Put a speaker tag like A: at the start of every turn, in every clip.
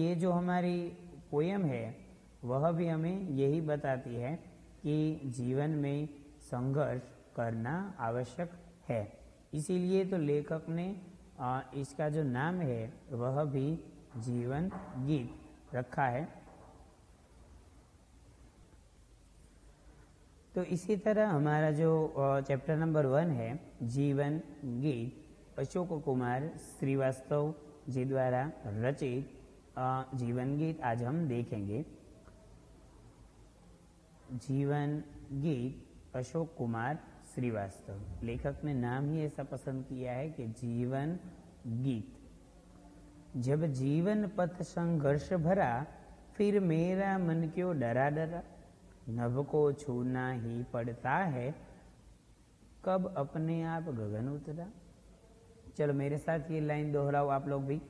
A: ये जो हमारी पोयम है वह भी हमें यही बताती है कि जीवन में संघर्ष करना आवश्यक है। इसीलिए तो लेखक ने इसका जो नाम है वह भी जीवन गीत रखा है। तो इसी तरह हमारा जो चैप्टर नंबर 1 है जीवन गीत, अशोक कुमार श्रीवास्तव जी द्वारा रचित जीवन गीत आज हम देखेंगे। जीवन गीत अशोक कुमार श्रीवास्तव, लेखक ने नाम ही ऐसा पसंद किया है कि जीवन गीत। जब जीवन पथ संघर्ष भरा, फिर मेरा मन क्यों डरा डरा, नभ को छूना ही पड़ता है, कब अपने आप गगन उतरा। चलो मेरे साथ ये लाइन दोहराओ आप लोग भी।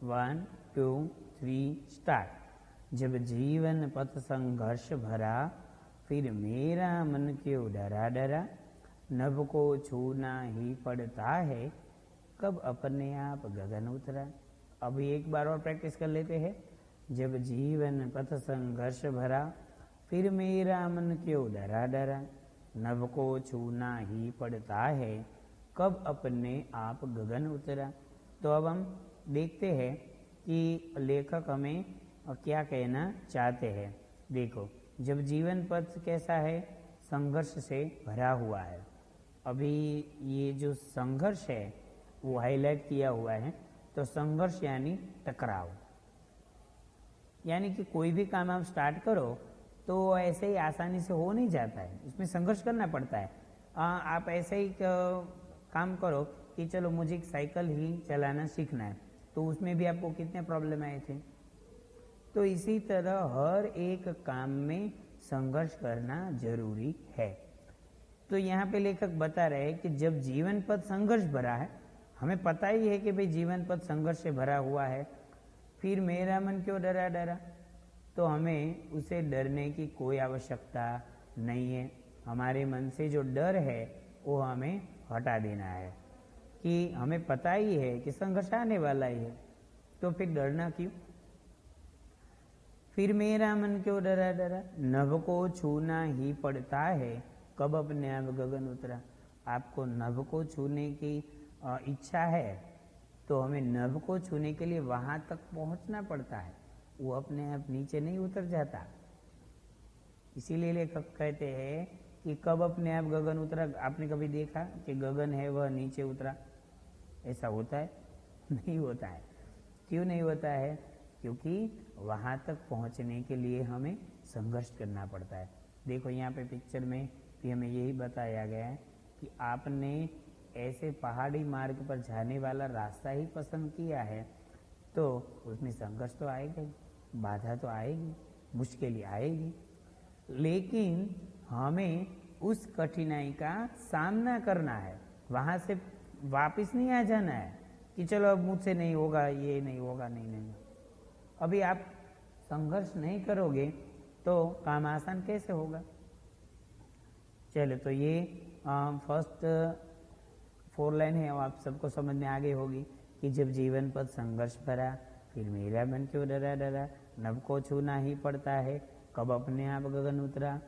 A: 1 2 3 स्टार्ट। जब जीवन पथ संघर्ष भरा, फिर मेरा मन क्यों डरा डरा, नभ को छूना ही पड़ता है, कब अपने आप गगन उतरा। अभी एक बार और प्रैक्टिस कर लेते हैं। जब जीवन पथ संघर्ष भरा, फिर मेरा मन क्यों डरा डरा, नभ को छूना ही पड़ता है, कब अपने आप गगन उतरा। तो अब हम देखते हैं कि लेखक हमें क्या कहना चाहते हैं। देखो, जब जीवन पथ कैसा है, संघर्ष से भरा हुआ है। अभी ये जो संघर्ष है वो हाईलाइट किया हुआ है। तो संघर्ष यानी टकराव, यानी कि कोई भी काम आप स्टार्ट करो तो ऐसे ही आसानी से हो नहीं जाता है, इसमें संघर्ष करना पड़ता है। आप ऐसे ही काम करो कि चलो मुझे एक साइकिल ही चलाना सीखना है, तो उसमें भी आपको कितने प्रॉब्लम आए थे। तो इसी तरह हर एक काम में संघर्ष करना जरूरी है। तो यहाँ पे लेखक बता रहे हैं कि जब जीवन पथ संघर्ष भरा है, हमें पता ही है कि भाई जीवन पथ संघर्ष से भरा हुआ है, फिर मेरा मन क्यों डरा डरा, तो हमें उसे डरने की कोई आवश्यकता नहीं है। हमारे मन से जो डर है वो हमें हटा देना है कि हमें पता ही है कि संघर्ष आने वाला ही है, तो फिर डरना क्यों। फिर मेरा मन क्यों डरा डरा, नभ को छूना ही पड़ता है, कब अपने आप गगन उतरा। आपको नभ को छूने की इच्छा है तो हमें नभ को छूने के लिए वहां तक पहुंचना पड़ता है, वो अपने आप नीचे नहीं उतर जाता। इसीलिए लेखक कहते हैं कि कब अपने आप गगन उतरा। आपने कभी देखा कि गगन है वह नीचे उतरा? ऐसा होता है? नहीं होता है। क्यों नहीं होता है? क्योंकि वहां तक पहुंचने के लिए हमें संघर्ष करना पड़ता है। देखो यहाँ पे पिक्चर में भी हमें यही बताया गया है कि आपने ऐसे पहाड़ी मार्ग पर जाने वाला रास्ता ही पसंद किया है, तो उसमें संघर्ष तो आएगा ही, बाधा तो आएगी, मुश्किल आएगी, लेकिन हमें उस कठिनाई का सामना करना है। वहां से वापस नहीं आ जाना है कि चलो अब मुझसे नहीं होगा, ये नहीं होगा, नहीं। अभी आप संघर्ष नहीं करोगे तो काम आसान कैसे होगा। चलो, तो ये फर्स्ट 4 लाइन है, आप सबको समझ में आ गई होगी कि जब जीवन पर संघर्ष भरा, फिर मेरा मन क्यों डरा डरा, नभ को छूना ही पड़ता है, कब अपने आप गगन उतरा।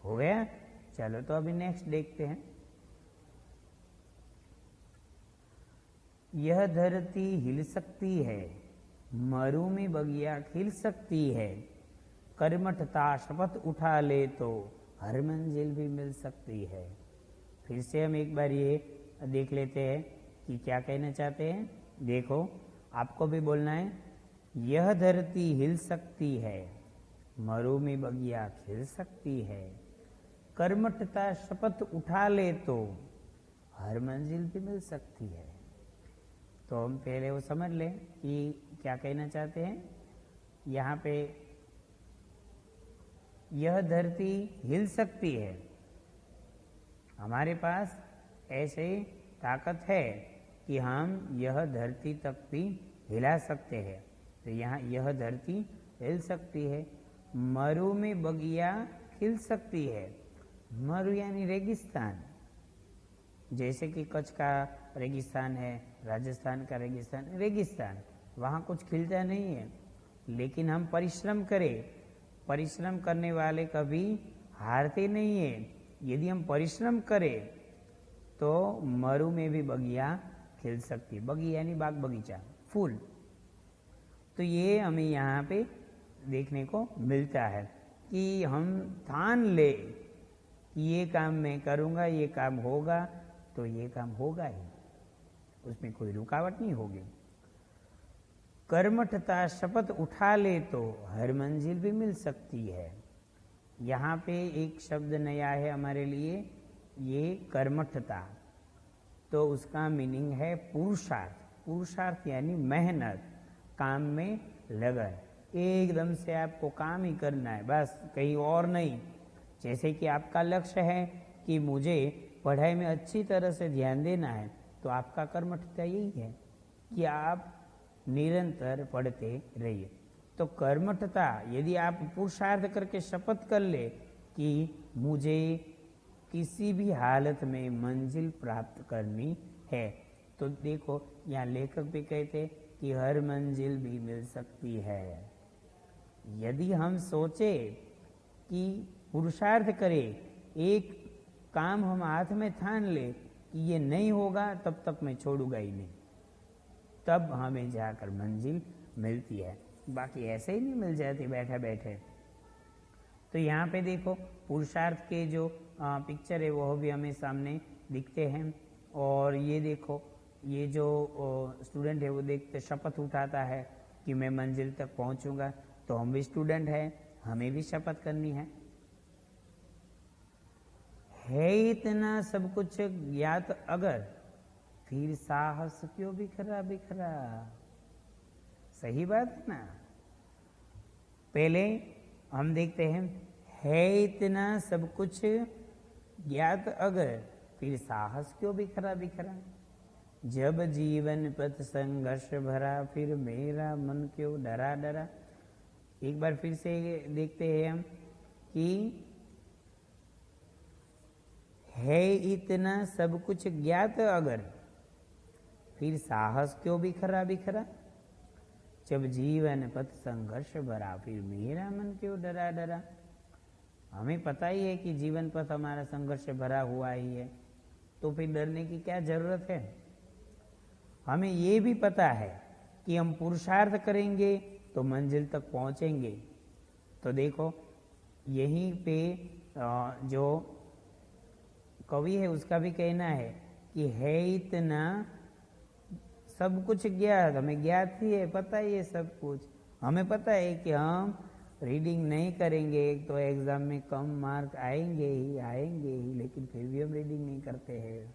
A: हो गया। चलो, तो अभी नेक्स्ट देखते हैं। यह धरती हिल सकती है, मरु में बगिया खिल सकती है, कर्मठता शपथ उठा ले तो हर मंजिल भी मिल सकती है। फिर से हम एक बार ये देख लेते हैं कि क्या कहना चाहते हैं। देखो, आपको भी बोलना है, यह धरती हिल सकती है, मरु में बगिया खिल सकती है, कर्मठता शपथ उठा ले तो हर मंजिल भी मिल सकती है। तो हम पहले वो समझ लें कि क्या कहना चाहते हैं। यहाँ पे यह धरती हिल सकती है, हमारे पास ऐसे ताकत है कि हम यह धरती तक भी हिला सकते हैं। तो यहाँ यह धरती हिल सकती है, मरु में बगिया खिल सकती है। मरु यानी रेगिस्तान, जैसे कि कच्छ का रेगिस्तान है, राजस्थान का रेगिस्तान, वहाँ कुछ खिलता नहीं है। लेकिन हम परिश्रम करें, परिश्रम करने वाले कभी हारते नहीं है। यदि हम परिश्रम करें तो मरु में भी बगिया खिल सकती, बगी यानी बाग बगीचा, फूल। तो ये हमें यहाँ पे देखने को मिलता है कि हम ठान ले कि ये काम मैं करूँगा, ये काम होगा, तो ये काम होगा ही, उसमें कोई रुकावट नहीं होगी। कर्मठता शपथ उठा ले तो हर मंजिल भी मिल सकती है। यहाँ पे एक शब्द नया है हमारे लिए, ये कर्मठता। तो उसका मीनिंग है पुरुषार्थ। पुरुषार्थ यानी मेहनत, काम में लगन, एकदम से आपको काम ही करना है, बस कहीं और नहीं। जैसे कि आपका लक्ष्य है कि मुझे पढ़ाई में अच्छी तरह से ध्यान देना है, तो आपका कर्मठता यही है कि आप निरंतर पढ़ते रहिए। तो कर्मठता, यदि आप पुरुषार्थ करके शपथ कर ले कि मुझे किसी भी हालत में मंजिल प्राप्त करनी है, तो देखो यहाँ लेखक भी कहते कि हर मंजिल भी मिल सकती है। यदि हम सोचे कि पुरुषार्थ करें, एक काम हम हाथ में ठान ले कि ये नहीं होगा तब तक मैं छोड़ूंगा ही नहीं, तब हमें जाकर मंजिल मिलती है, बाकी ऐसे ही नहीं मिल जाती बैठे बैठे। तो यहाँ पे देखो पुरुषार्थ के जो पिक्चर है वो भी हमें सामने दिखते हैं। और ये देखो, ये जो स्टूडेंट है वो देखते शपथ उठाता है कि मैं मंजिल तक पहुंचूंगा। तो हम भी स्टूडेंट हैं, हमें भी शपथ करनी है इतना सब कुछ ज्ञात अगर, फिर साहस क्यों बिखरा बिखरा। सही बात है ना। पहले हम देखते हैं, है इतना सब कुछ ज्ञात अगर, फिर साहस क्यों बिखरा बिखरा। जब जीवन पथ संघर्ष भरा, फिर मेरा मन क्यों डरा डरा। एक बार फिर से देखते हैं हम कि है इतना सब कुछ ज्ञात अगर, फिर साहस क्यों बिखरा बिखरा। जब जीवन पथ संघर्ष भरा, फिर मेरा मन क्यों डरा डरा। हमें पता ही है कि जीवन पथ हमारा संघर्ष भरा हुआ ही है, तो फिर डरने की क्या जरूरत है। हमें ये भी पता है कि हम पुरुषार्थ करेंगे तो मंजिल तक पहुंचेंगे। तो देखो यहीं पे जो कवि है उसका भी कहना है कि है इतना सब कुछ ज्ञात, हमें ज्ञात ही है, पता ही है सब कुछ। हमें पता है कि हम रीडिंग नहीं करेंगे तो एग्जाम में कम मार्क आएंगे ही, लेकिन फिर भी हम रीडिंग नहीं करते हैं,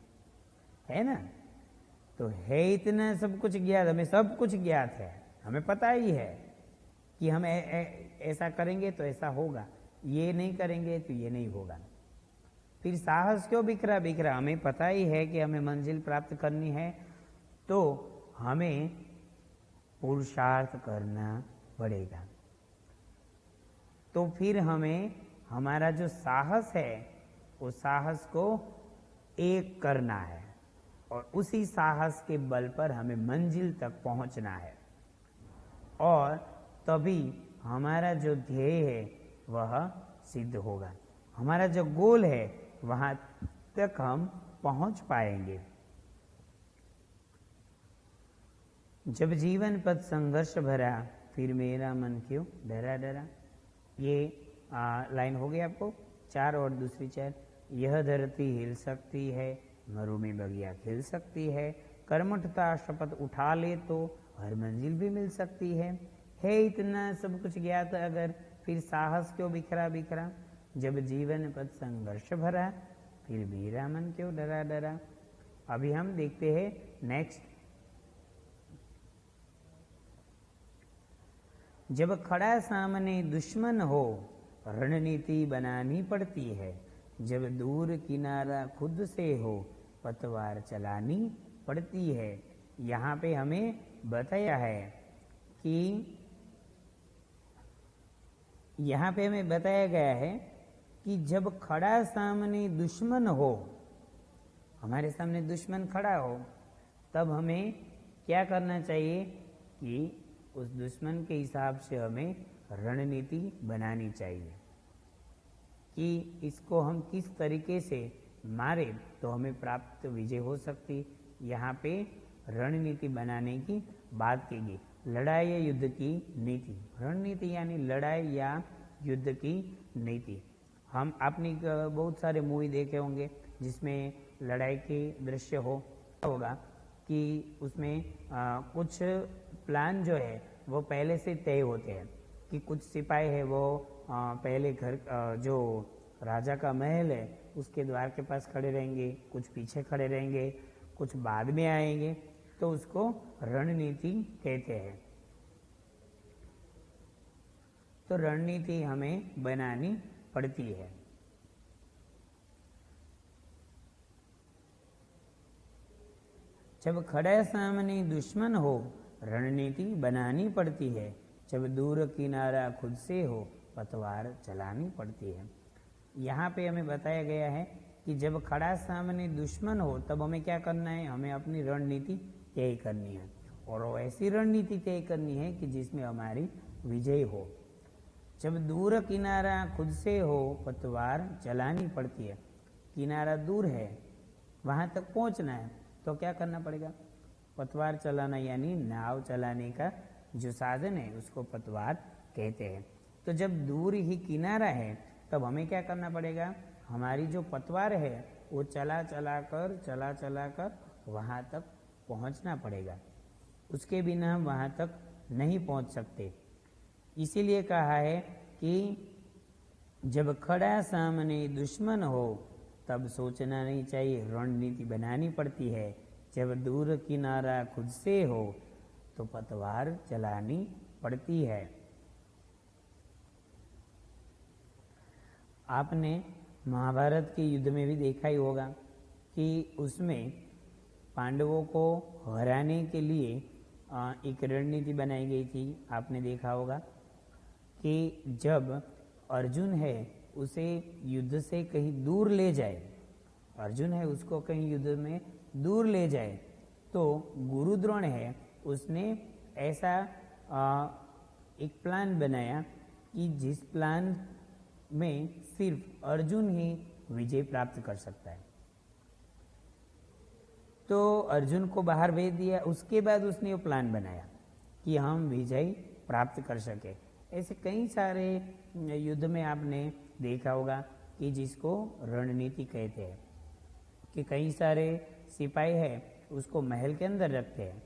A: है ना। तो है इतना सब कुछ ज्ञात, हमें सब कुछ ज्ञात है, हमें पता ही है कि हम ऐसा करेंगे तो ऐसा होगा, ये नहीं करेंगे तो ये नहीं होगा। फिर साहस क्यों बिखरा बिखरा। हमें पता ही है कि हमें मंजिल प्राप्त करनी है, तो हमें पुरुषार्थ करना पड़ेगा। तो फिर हमें हमारा जो साहस है वो साहस को एक करना है, और उसी साहस के बल पर हमें मंजिल तक पहुंचना है, और तभी हमारा जो ध्येय है वह सिद्ध होगा। हमारा जो गोल है वहां तक हम पहुंच पाएंगे। जब जीवन पथ संघर्ष भरा, फिर मेरा मन क्यों डरा डरा। ये लाइन हो गई आपको 4 और दूसरी 4। यह धरती हिल सकती है, मरु में बगिया खिल सकती है, कर्मठता शपथ उठा ले तो हर मंजिल भी मिल सकती है इतना सब कुछ ज्ञात अगर, फिर साहस क्यों बिखरा बिखरा। जब जीवन पथ संघर्ष भरा, फिर मेरा मन क्यों डरा डरा। अभी हम देखते हैं नेक्स्ट। जब खड़ा सामने दुश्मन हो, रणनीति बनानी पड़ती है। जब दूर किनारा खुद से हो, पतवार चलानी पड़ती है। यहाँ पे हमें बताया है कि यहाँ पे हमें बताया गया है कि जब खड़ा सामने दुश्मन हो, हमारे सामने दुश्मन खड़ा हो, तब हमें क्या करना चाहिए कि उस दुश्मन के हिसाब से हमें रणनीति बनानी चाहिए कि इसको हम किस तरीके से मारे तो हमें प्राप्त विजय हो सकती। यहाँ पे रणनीति बनाने की बात की गई। लड़ाई या युद्ध की नीति, रणनीति यानी लड़ाई या युद्ध की नीति। हम आपने बहुत सारे मूवी देखे होंगे जिसमें लड़ाई के दृश्य होगा कि उसमें कुछ प्लान जो है वो पहले से तय होते हैं कि कुछ सिपाही है वो पहले घर जो राजा का महल है उसके द्वार के पास खड़े रहेंगे, कुछ पीछे खड़े रहेंगे, कुछ बाद में आएंगे, तो उसको रणनीति कहते हैं। तो रणनीति हमें बनानी पड़ती है। जब खड़ा सामने दुश्मन हो रणनीति बनानी पड़ती है, जब दूर किनारा खुद से हो पतवार चलानी पड़ती है। यहाँ पे हमें बताया गया है कि जब खड़ा सामने दुश्मन हो तब हमें क्या करना है, हमें अपनी रणनीति तय करनी है और ऐसी रणनीति तय करनी है कि जिसमें हमारी विजय हो। जब दूर किनारा खुद से हो पतवार चलानी पड़ती है। किनारा दूर है, वहां तक पहुंचना है तो क्या करना पड़ेगा, पतवार चलाना, यानी नाव चलाने का जो साधन है उसको पतवार कहते हैं। तो जब दूर ही किनारा है तब हमें क्या करना पड़ेगा, हमारी जो पतवार है वो चला चला कर वहां तक पहुंचना पड़ेगा, उसके बिना हम वहां तक नहीं पहुंच सकते। इसीलिए कहा है कि जब खड़ा सामने दुश्मन हो तब सोचना नहीं चाहिए, रणनीति बनानी पड़ती है। जब दूर किनारा खुद से हो तो पतवार चलानी पड़ती है। आपने महाभारत के युद्ध में भी देखा ही होगा कि उसमें पांडवों को हराने के लिए एक रणनीति बनाई गई थी। आपने देखा होगा कि जब अर्जुन है उसे युद्ध से कहीं दूर ले जाए, अर्जुन है उसको कहीं युद्ध में दूर ले जाए, तो गुरु द्रोण है उसने ऐसा एक प्लान बनाया कि जिस प्लान में सिर्फ अर्जुन ही विजय प्राप्त कर सकता है। तो अर्जुन को बाहर भेज दिया, उसके बाद उसने वो प्लान बनाया कि हम विजय प्राप्त कर सके। ऐसे कई सारे युद्ध में आपने देखा होगा कि जिसको रणनीति कहते हैं कि कई सारे सिपाही है उसको महल के अंदर रखते हैं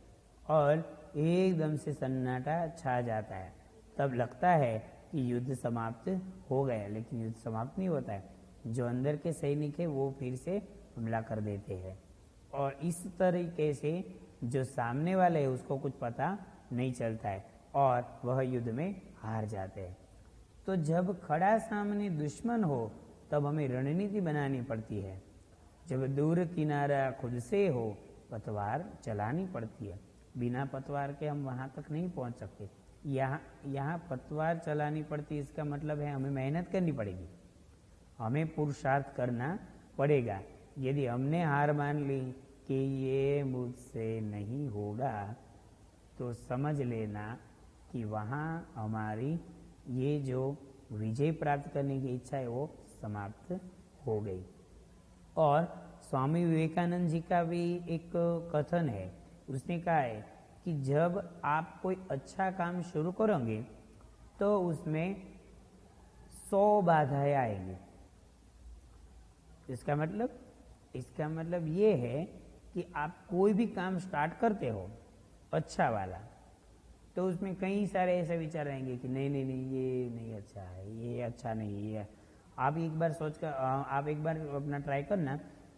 A: और एकदम से सन्नाटा छा जाता है, तब लगता है कि युद्ध समाप्त हो गया, लेकिन युद्ध समाप्त नहीं होता है। जो अंदर के सैनिक है वो फिर से हमला कर देते हैं और इस तरीके से जो सामने वाले है उसको कुछ पता नहीं चलता है और वह युद्ध में हार जाते हैं। तो जब खड़ा सामने दुश्मन हो तब हमें रणनीति बनानी पड़ती है। जब दूर किनारा खुद से हो पतवार चलानी पड़ती है। बिना पतवार के हम वहां तक नहीं पहुंच सकते। यहाँ पतवार चलानी पड़ती, इसका मतलब है हमें मेहनत करनी पड़ेगी, हमें पुरुषार्थ करना पड़ेगा। यदि हमने हार मान ली कि ये मुझसे नहीं होगा तो समझ लेना कि वहाँ हमारी ये जो विजय प्राप्त करने की इच्छा है वो समाप्त हो गई। और स्वामी विवेकानंद जी का भी एक कथन है, उसने कहा है कि जब आप कोई अच्छा काम शुरू करोगे तो उसमें 100 बाधाएं आएंगी। इसका मतलब ये है कि आप कोई भी काम स्टार्ट करते हो अच्छा वाला, तो उसमें कई सारे ऐसे विचार आएंगे कि नहीं ये नहीं अच्छा है, ये अच्छा नहीं है। आप एक बार अपना ट्राई करना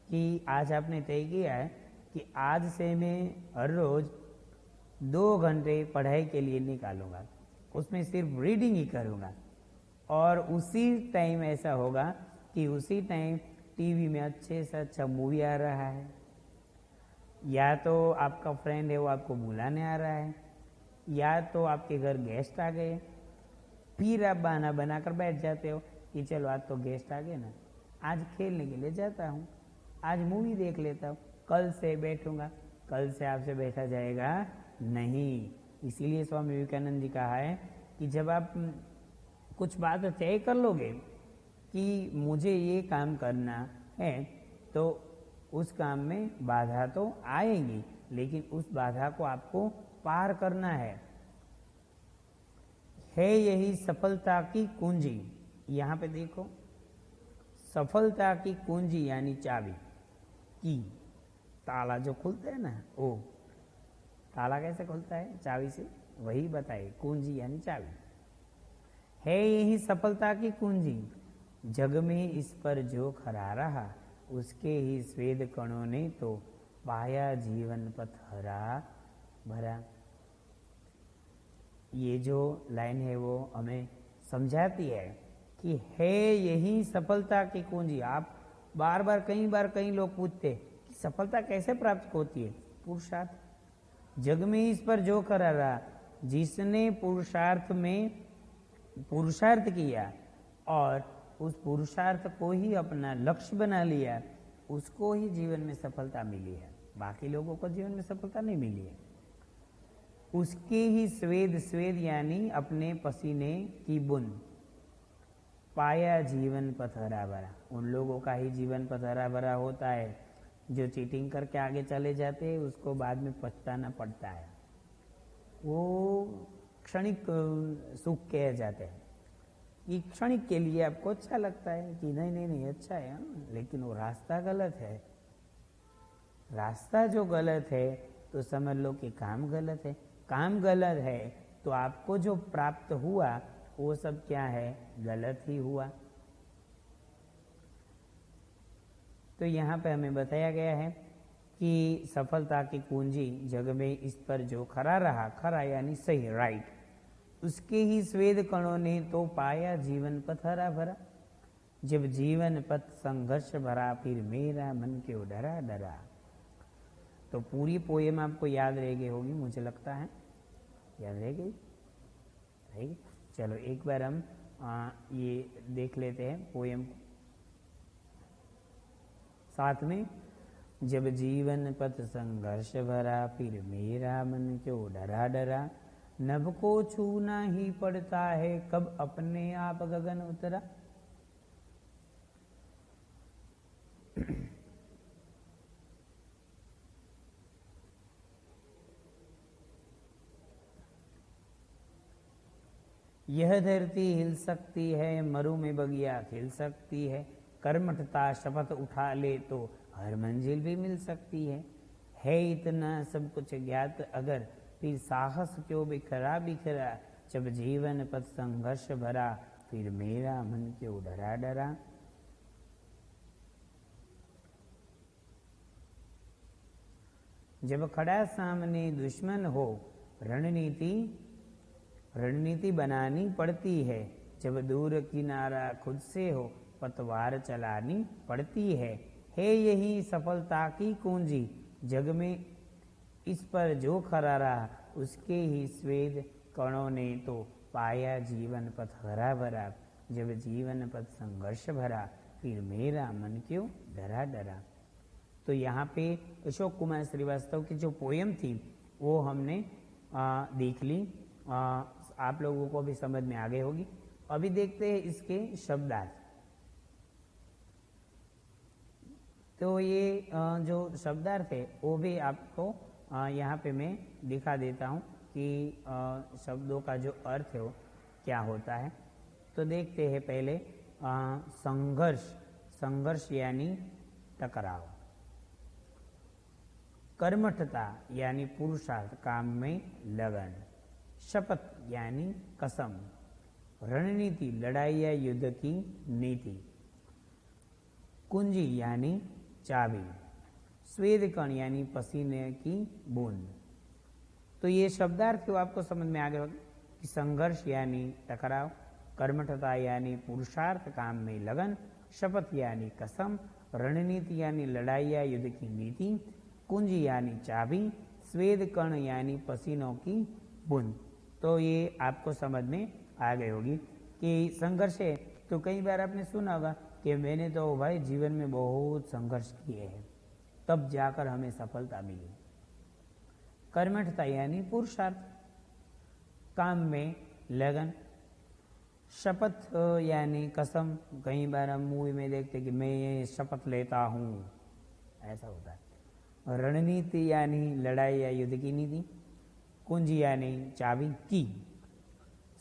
A: कि आज आपने तय किया है कि आज से मैं हर रोज 2 घंटे पढ़ाई के लिए निकालूंगा, उसमें सिर्फ रीडिंग ही करूंगा और उसी टाइम ऐसा होगा कि उसी टाइम टीवी में अच्छे से अच्छा मूवी आ रहा है, या तो आपका फ्रेंड है वो आपको बुलाने आ रहा है, या तो आपके घर गेस्ट आ गए, फिर आप बहाना बनाकर बैठ जाते हो कि चलो आज तो गेस्ट आ गए ना, आज खेलने के लिए जाता हूँ, आज मूवी देख लेता हूँ, कल से बैठूंगा। कल से आपसे बैठा जाएगा नहीं। इसीलिए स्वामी विवेकानंद जी कहा है कि जब आप कुछ बात तय कर लोगे कि मुझे ये काम करना है, तो उस काम में बाधा तो आएगी, लेकिन उस बाधा को आपको पार करना है यही सफलता की कुंजी। यहाँ पे देखो, सफलता की कुंजी यानी चाबी की, ताला जो खुलता है ना, वो ताला कैसे खुलता है? चाबी से, वही बताए, कुंजी यानी चाबी है यही सफलता की कुंजी। जग में इस पर जो खरा रहा, उसके ही स्वेद कणों ने तो पाया जीवन पथ हरा भरा। ये जो लाइन है वो हमें समझाती है कि है यही सफलता की कुंजी। आप बार बार कई लोग पूछते कि सफलता कैसे प्राप्त होती है? पुरुषार्थ। जग में इस पर जो खरा रहा, जिसने पुरुषार्थ में पुरुषार्थ किया और उस पुरुषार्थ को ही अपना लक्ष्य बना लिया, उसको ही जीवन में सफलता मिली है। बाकी लोगों को जीवन में सफलता नहीं मिली है। उसके ही स्वेद, स्वेद यानी अपने पसीने की बूंद, पाया जीवन पथ हरा भरा। उन लोगों का ही जीवन पथ हरा भरा होता है जो चीटिंग करके आगे चले जाते हैं, उसको बाद में पछताना पड़ता है। वो क्षणिक सुख कह जाते हैं कि क्षणिक के लिए आपको अच्छा लगता है कि नहीं अच्छा है, लेकिन वो रास्ता गलत है। रास्ता जो गलत है तो समझ लो कि काम गलत है। काम गलत है तो आपको जो प्राप्त हुआ वो सब क्या है? गलत ही हुआ। तो यहाँ पे हमें बताया गया है कि सफलता की कुंजी जग में इस पर जो खरा रहा, खरा यानी सही, राइट, उसके ही स्वेद कणों ने तो पाया जीवन पथ हरा भरा। जब जीवन पथ संघर्ष भरा, फिर मेरा मन क्यों डरा डरा। तो पूरी पोएम आपको याद रह गई होगी, मुझे लगता है याद रह गई। चलो एक बार हम ये देख लेते हैं पोएम साथ में। जब जीवन पथ संघर्ष भरा, फिर मेरा मन क्यों डरा डरा। नभ को छूना ही पड़ता है, कब अपने आप गगन उतरा। यह धरती हिल सकती है, मरु में बगिया खिल सकती है। कर्मठता शपथ उठा ले तो हर मंजिल भी मिल सकती है इतना सब कुछ ज्ञात अगर, फिर साहस क्यों बिखरा बिखरा। जब जीवन पथ संघर्ष भरा, फिर मेरा मन क्यों डरा डरा। जब खड़ा सामने दुश्मन हो, रणनीति बनानी पड़ती है। जब दूर किनारा खुद से हो, पतवार चलानी पड़ती है यही सफलता की कुंजी। जग में इस पर जो खरा रहा, उसके ही स्वेद कणों ने तो पाया जीवन पथ हरा भरा। जब जीवन पथ संघर्ष भरा, फिर मेरा मन क्यों डरा डरा। तो यहाँ पे अशोक कुमार श्रीवास्तव की जो पोयम थी वो हमने देख ली, आप लोगों को भी समझ में आ गई होगी। अभी देखते हैं इसके शब्दार्थ। तो ये जो शब्दार्थ है वो भी आपको यहाँ पे मैं दिखा देता हूँ कि शब्दों का जो अर्थ है वो क्या होता है। तो देखते हैं पहले संघर्ष। संघर्ष यानी टकराव। कर्मठता यानी पुरुषार्थ, काम में लगन। शपथ यानी कसम। रणनीति, लड़ाई या युद्ध की नीति। कुंजी यानी चाबी। स्वेद कण यानी पसीने की बूंद। तो ये शब्दार्थ आपको समझ में आ गया होगा कि संघर्ष यानी टकराव, कर्मठता यानी पुरुषार्थ, काम में लगन, शपथ यानी कसम, रणनीति यानी लड़ाई या युद्ध की नीति, कुंजी यानी चाबी, स्वेद कण यानी पसीनों की बूंद। तो ये आपको समझ में आ गई होगी कि संघर्ष है। तो कई बार आपने सुना होगा कि मैंने तो भाई जीवन में बहुत संघर्ष किए हैं, तब जाकर हमें सफलता मिली। कर्मठता यानी पुरुषार्थ, काम में लगन। शपथ यानी कसम, कई बार हम मूवी में देखते कि मैं ये शपथ लेता हूँ, ऐसा होता है। रणनीति यानी लड़ाई या युद्ध की नीति। कुंजी यानी चाबी की।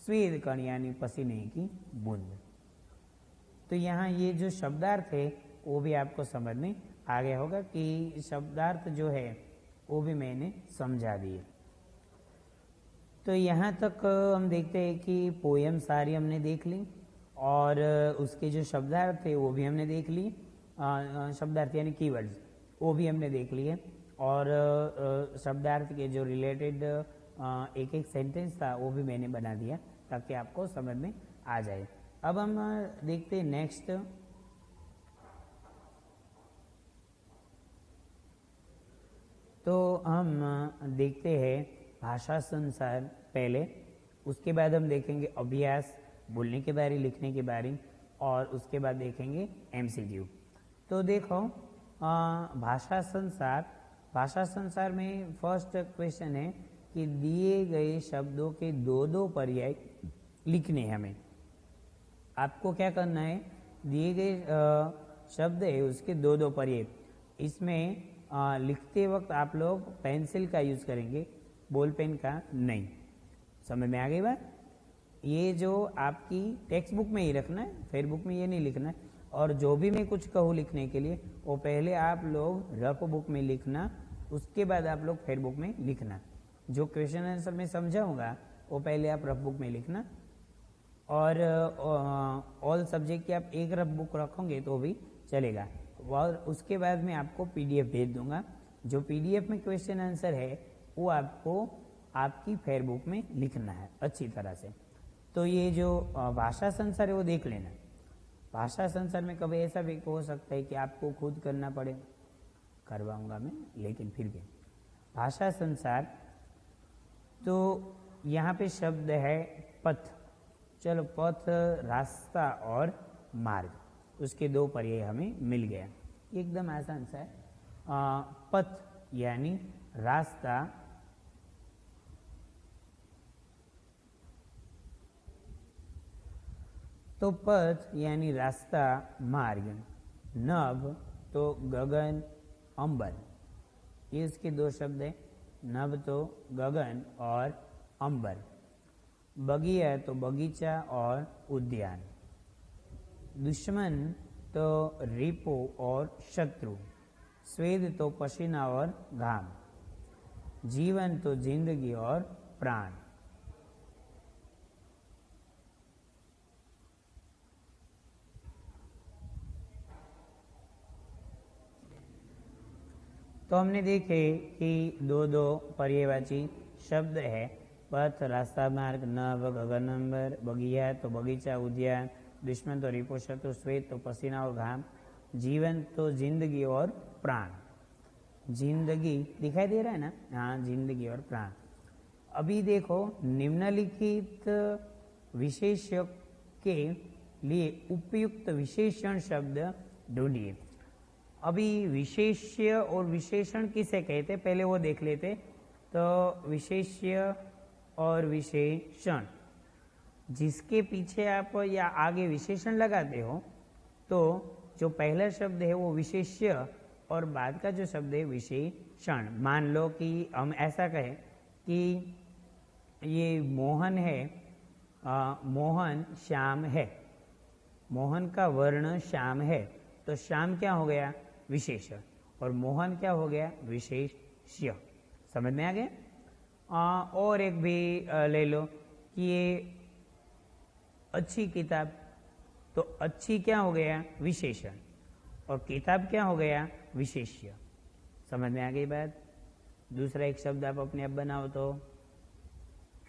A: स्वेद कण यानी पसीने की बूंद। तो यहाँ ये जो शब्दार्थ है वो भी आपको समझ में आ गया होगा कि शब्दार्थ जो है वो भी मैंने समझा दिए। तो यहाँ तक हम देखते हैं कि पोयम सारी हमने देख ली और उसके जो शब्दार्थ है वो भी हमने देख ली। शब्दार्थ यानी कीवर्ड्स वो भी हमने देख लिए और शब्दार्थ के जो रिलेटेड एक एक सेंटेंस था वो भी मैंने बना दिया ताकि आपको समझ में आ जाए। अब हम देखते हैं नेक्स्ट। तो हम देखते हैं भाषा संसार पहले, उसके बाद हम देखेंगे अभ्यास, बोलने के बारे, लिखने के बारे, और उसके बाद देखेंगे एमसीक्यू। तो देखो भाषा संसार, भाषा संसार में फर्स्ट क्वेश्चन है कि दिए गए शब्दों के दो दो पर्याय लिखने हैं हमें। आपको क्या करना है, दिए गए शब्द है उसके दो दो पर्याय, इसमें लिखते वक्त आप लोग पेंसिल का यूज करेंगे, बॉल पेन का नहीं। समझ में आ गई बात? ये जो आपकी टेक्स्ट बुक में ही रखना है, फेयर बुक में ये नहीं लिखना है। और जो भी मैं कुछ कहूँ लिखने के लिए वो पहले आप लोग रफ बुक में लिखना, उसके बाद आप लोग फेयर बुक में लिखना। जो क्वेश्चन आंसर मैं समझाऊंगा वो पहले आप रफ बुक में लिखना, और ऑल सब्जेक्ट की आप एक रफ बुक रखोगे तो भी चलेगा। और उसके बाद मैं आपको पीडीएफ भेज दूंगा। जो पीडीएफ में क्वेश्चन आंसर है वो आपको आपकी फेयर बुक में लिखना है अच्छी तरह से। तो ये जो भाषा संसार है वो देख लेना। भाषा संसार में कभी ऐसा भी हो सकता है कि आपको खुद करना पड़े, करवाऊंगा मैं, लेकिन फिर भी भाषा संसार। तो यहाँ पे शब्द है पथ। चलो, पथ रास्ता और मार्ग, उसके दो पर्याय हमें मिल गया, एकदम आसान सा है। पथ यानी रास्ता, तो पथ यानी रास्ता, मार्ग। नभ तो गगन, अंबर, ये इसके दो शब्द है। नभ तो गगन और अंबर। बगिया तो बगीचा और उद्यान। दुश्मन तो रिपो और शत्रु। स्वेद तो पसीना और घाम। जीवन तो जिंदगी और प्राण। तो हमने देखे कि दो दो पर्यायवाची शब्द है, पथ रास्ता मार्ग, नभ गगन अंबर, बगिया तो बगीचा उद्यान, दुश्मन तो रिपो शत्रु, श्वेत तो पसीना और घाम, जीवन तो जिंदगी और प्राण। जिंदगी दिखाई दे रहा है ना? हाँ, जिंदगी और प्राण। अभी देखो, निम्नलिखित विशेष्य के लिए उपयुक्त विशेषण शब्द ढूंढिए। अभी विशेष्य और विशेषण किसे कहते, पहले वो देख लेते। तो विशेष्य और विशेषण, जिसके पीछे आप या आगे विशेषण लगाते हो, तो जो पहला शब्द है वो विशेष्य और बाद का जो शब्द है विशेषण। मान लो कि हम ऐसा कहें कि ये मोहन है, मोहन श्याम है, मोहन का वर्ण श्याम है, तो श्याम क्या हो गया? विशेषण, और मोहन क्या हो गया? विशेष्य। समझ में आ गया? और एक भी ले लो कि ये अच्छी किताब, तो अच्छी क्या हो गया? विशेषण, और किताब क्या हो गया? विशेष्य। समझ में आ गई बात? दूसरा एक शब्द आप अपने आप बनाओ, तो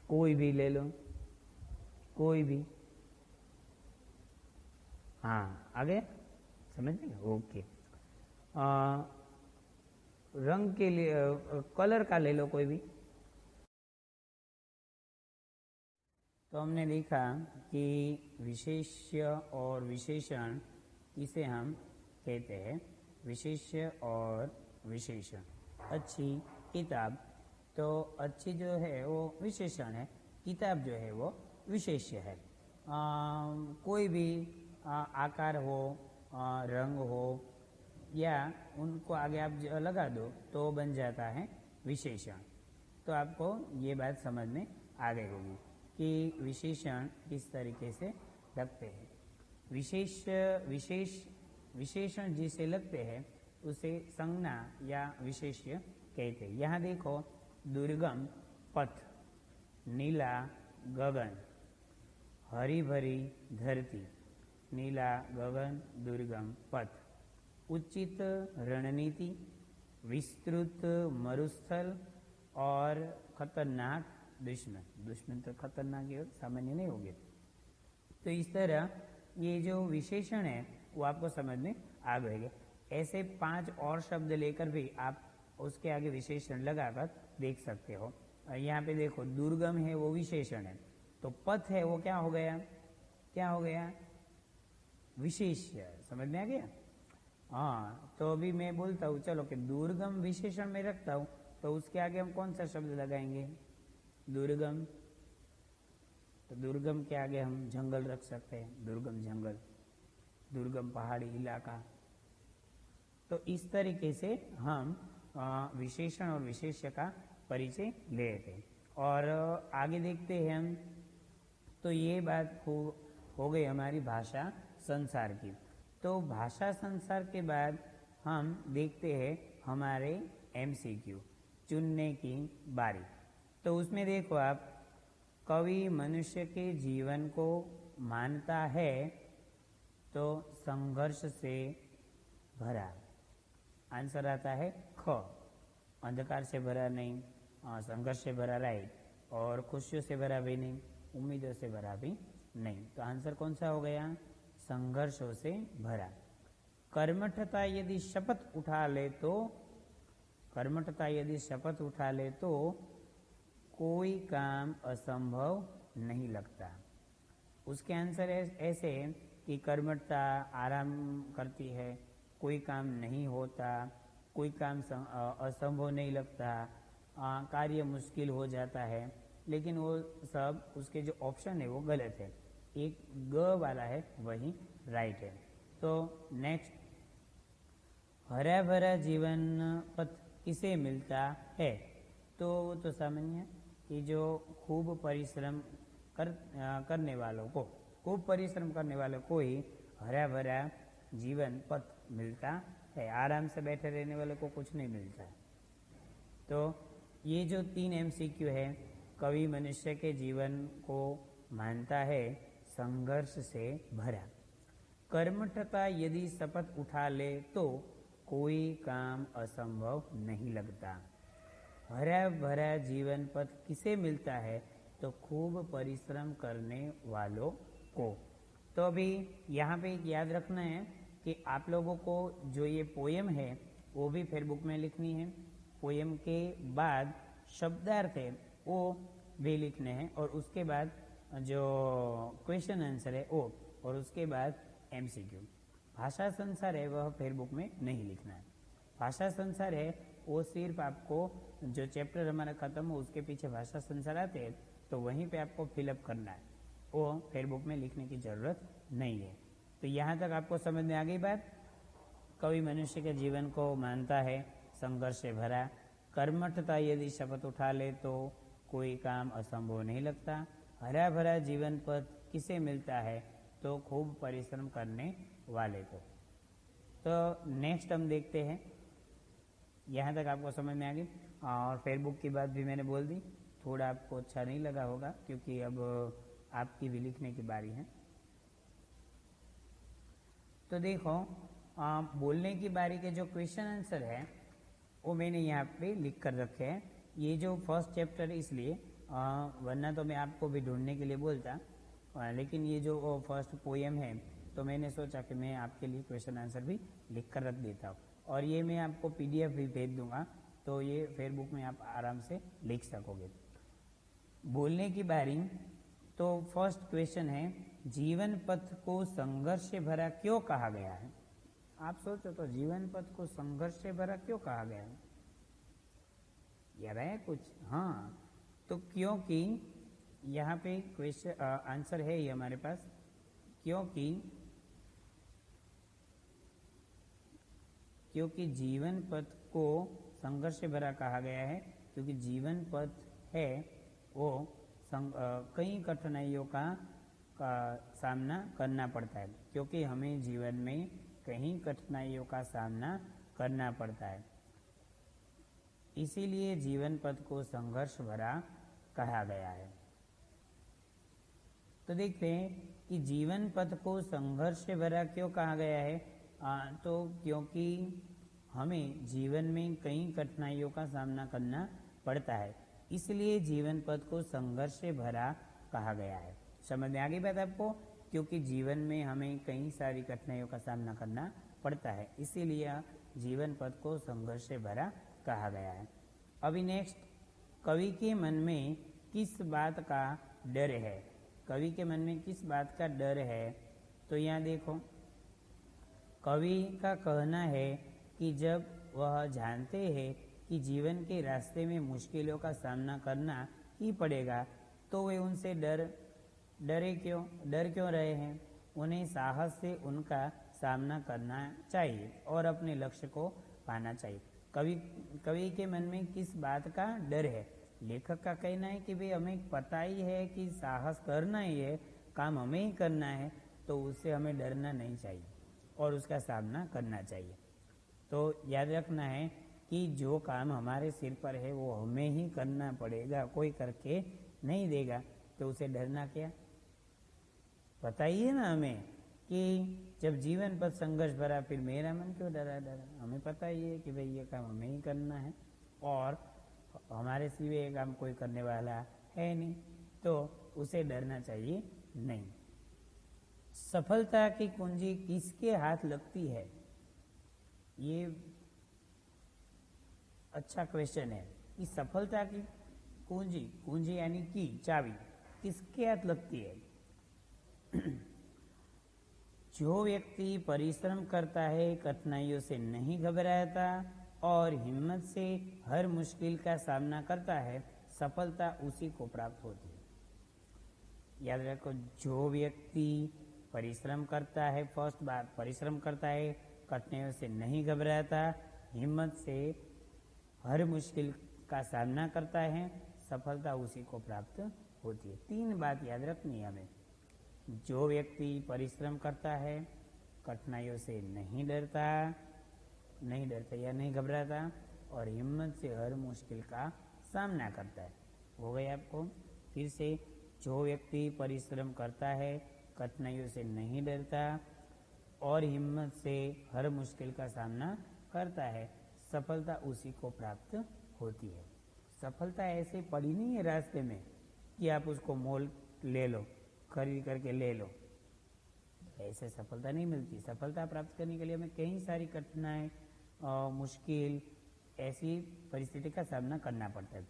A: कोई भी ले लो, कोई भी। हाँ, आ गया? समझ में? ओके। रंग के लिए कलर का ले लो कोई भी। तो हमने देखा कि विशेष्य और विशेषण इसे हम कहते हैं, विशेष्य और विशेषण। अच्छी किताब, तो अच्छी जो है वो विशेषण है, किताब जो है वो विशेष्य है। कोई भी आकार हो, रंग हो, या उनको आगे आप लगा दो तो बन जाता है विशेषण। तो आपको ये बात समझ में आ गई होगी कि विशेषण किस तरीके से लगते हैं। विशेषण जिसे लगते हैं उसे संज्ञा या विशेष्य कहते हैं। यहाँ देखो, दुर्गम पथ, नीला गगन, हरी भरी धरती, नीला गगन, दुर्गम पथ, उचित रणनीति, विस्तृत मरुस्थल और खतरनाक दुश्मन। दुश्मन तो खतरनाक ही सामान्य नहीं होंगे। तो इस तरह ये जो विशेषण है वो आपको समझ में आ गए। ऐसे 5 और शब्द लेकर भी आप उसके आगे विशेषण लगाकर देख सकते हो। यहाँ पे देखो, दुर्गम है वो विशेषण है, तो पथ है वो क्या हो गया, क्या हो गया, विशेष्य। समझ में आ गया? हाँ, तो अभी मैं बोलता हूँ चलो कि दुर्गम विशेषण में रखता हूँ, तो उसके आगे हम कौन सा शब्द लगाएंगे, दुर्गम। तो दुर्गम के आगे हम जंगल रख सकते हैं, दुर्गम जंगल, दुर्गम पहाड़ी इलाका। तो इस तरीके से हम विशेषण और विशेष्य का परिचय लेते हैं। और आगे देखते हैं हम, तो ये बात हो गई हमारी भाषा संसार की। तो भाषा संसार के बाद हम देखते हैं हमारे MCQ, चुनने की बारी। तो उसमें देखो आप, कवि मनुष्य के जीवन को मानता है तो संघर्ष से भरा। आंसर आता है ख, अंधकार से भरा नहीं, संघर्ष से भरा राइट, और खुशियों से भरा भी नहीं, उम्मीदों से भरा भी नहीं। तो आंसर कौन सा हो गया, संघर्षों से भरा। कर्मठता यदि शपथ उठा ले तो, कर्मठता यदि शपथ उठा ले तो कोई काम असंभव नहीं लगता। उसके आंसर ऐसे कि कर्मठता आराम करती है, कोई काम नहीं होता, कोई काम असंभव नहीं लगता, कार्य मुश्किल हो जाता है। लेकिन वो सब उसके जो ऑप्शन है वो गलत है, एक ग वाला है वही राइट है। तो नेक्स्ट, हरा भरा जीवन पथ किसे मिलता है, तो वो तो सामान्य है कि जो खूब परिश्रम करने वालों को, खूब परिश्रम करने वालों को ही हरा भरा जीवन पथ मिलता है। आराम से बैठे रहने वाले को कुछ नहीं मिलता है। तो ये जो 3 MCQ है, कवि मनुष्य के जीवन को मानता है संघर्ष से भरा। कर्मठता यदि शपथ उठा ले तो कोई काम असंभव नहीं लगता। हरा भरा जीवन पथ किसे मिलता है, तो खूब परिश्रम करने वालों को। तो अभी यहाँ पे याद रखना है कि आप लोगों को जो ये पोयम है वो भी फिर बुक में लिखनी है। पोयम के बाद शब्दार्थ है वो भी लिखने हैं, और उसके बाद जो क्वेश्चन आंसर है वो, और उसके बाद MCQ। भाषा संसार है वह फिर बुक में नहीं लिखना है। भाषा संसार है वो सिर्फ आपको जो चैप्टर हमारा खत्म हो उसके पीछे भाषा संसार आते हैं, तो वहीं पे आपको फिलअप करना है, वो फिर बुक में लिखने की जरूरत नहीं है। तो यहाँ तक आपको समझ में आ गई बात। कवि मनुष्य के जीवन को मानता है संघर्ष से भरा। कर्मठता यदि शपथ उठा ले तो कोई काम असंभव नहीं लगता। हरा भरा जीवन पथ किसे मिलता है, तो खूब परिश्रम करने वाले को। तो नेक्स्ट हम देखते हैं, यहाँ तक आपको समझ में आ गई। और फेसबुक की बात भी मैंने बोल दी, थोड़ा आपको अच्छा नहीं लगा होगा क्योंकि अब आपकी भी लिखने की बारी है। तो देखो, बोलने की बारी के जो क्वेश्चन आंसर है वो मैंने यहाँ पे लिख कर रखे हैं। ये जो फर्स्ट चैप्टर है इसलिए, वरना तो मैं आपको भी ढूंढने के लिए बोलता, लेकिन ये जो फर्स्ट पोएम है तो मैंने सोचा कि मैं आपके लिए क्वेश्चन आंसर भी लिख कर रख देता हूँ, और ये मैं आपको PDF भी भेज दूंगा, तो ये फेसबुक में आप आराम से लिख सकोगे। बोलने की बारी, तो फर्स्ट क्वेश्चन है, जीवन पथ को संघर्ष से भरा क्यों कहा गया है। आप सोचो तो जीवन पथ को संघर्ष से भरा क्यों कहा गया है, याद है कुछ? हाँ, तो क्योंकि यहाँ पे क्वेश्चन आंसर है ये हमारे पास, क्योंकि जीवन पथ को संघर्ष से भरा कहा गया है, क्योंकि जीवन पथ है वो कई कठिनाइयों का सामना करना पड़ता है, क्योंकि हमें जीवन में कई कठिनाइयों का सामना करना पड़ता है, इसीलिए जीवन पथ को संघर्ष भरा कहा गया है। तो देखते हैं कि जीवन पथ को संघर्ष से भरा क्यों कहा गया है। तो क्योंकि हमें जीवन में कई कठिनाइयों का सामना करना पड़ता है, इसलिए जीवन पथ को संघर्ष से भरा कहा गया है। समझ में आ गई बात आपको? क्योंकि जीवन में हमें कई सारी कठिनाइयों का सामना करना पड़ता है, इसीलिए जीवन पथ को संघर्ष से भरा कहा गया है। अभी नेक्स्ट, कवि के मन में किस बात का डर है? कवि के मन में किस बात का डर है? तो यहाँ देखो, कवि का कहना है कि जब वह जानते हैं कि जीवन के रास्ते में मुश्किलों का सामना करना ही पड़ेगा, तो वे उनसे डर क्यों रहे हैं? उन्हें साहस से उनका सामना करना चाहिए और अपने लक्ष्य को पाना चाहिए। कवि के मन में किस बात का डर है? लेखक का कहना है कि भाई हमें पता ही है कि साहस करना ही है, काम हमें ही करना है, तो उससे हमें डरना नहीं चाहिए और उसका सामना करना चाहिए। तो याद रखना है कि जो काम हमारे सिर पर है वो हमें ही करना पड़ेगा, कोई करके नहीं देगा, तो उसे डरना क्या? पता ही है ना हमें कि जब जीवन पर संघर्ष भरा, फिर मेरा मन क्यों डरा? हमें पता ही है कि भाई ये काम हमें ही करना है और हमारे सिवा ये काम कोई करने वाला है नहीं, तो उसे डरना चाहिए नहीं। सफलता की कुंजी किसके हाथ लगती है? ये अच्छा क्वेश्चन है कि सफलता की कुंजी यानी कि चाबी किसके हाथ लगती है? जो व्यक्ति परिश्रम करता है, कठिनाइयों से नहीं घबराता और हिम्मत से हर मुश्किल का सामना करता है, सफलता उसी को प्राप्त होती है। याद रखो, जो व्यक्ति परिश्रम करता है, फर्स्ट बात परिश्रम करता है, कठिनाइयों से नहीं घबराता, हिम्मत से हर मुश्किल का सामना करता है, सफलता उसी को प्राप्त होती है। 3 बात याद रखनी है हमें। जो व्यक्ति परिश्रम करता है, कठिनाइयों से नहीं डरता या नहीं घबराता और हिम्मत से हर मुश्किल का सामना करता है। हो गया आपको? फिर से, जो व्यक्ति परिश्रम करता है, कठिनाइयों से नहीं डरता और हिम्मत से हर मुश्किल का सामना करता है, सफलता उसी को प्राप्त होती है। सफलता ऐसे पड़ी नहीं है रास्ते में कि आप उसको मोल ले लो, खरीद करके ले लो, ऐसे सफलता नहीं मिलती। सफलता प्राप्त करने के लिए हमें कई सारी कठिनाई, मुश्किल, ऐसी परिस्थिति का सामना करना पड़ता है।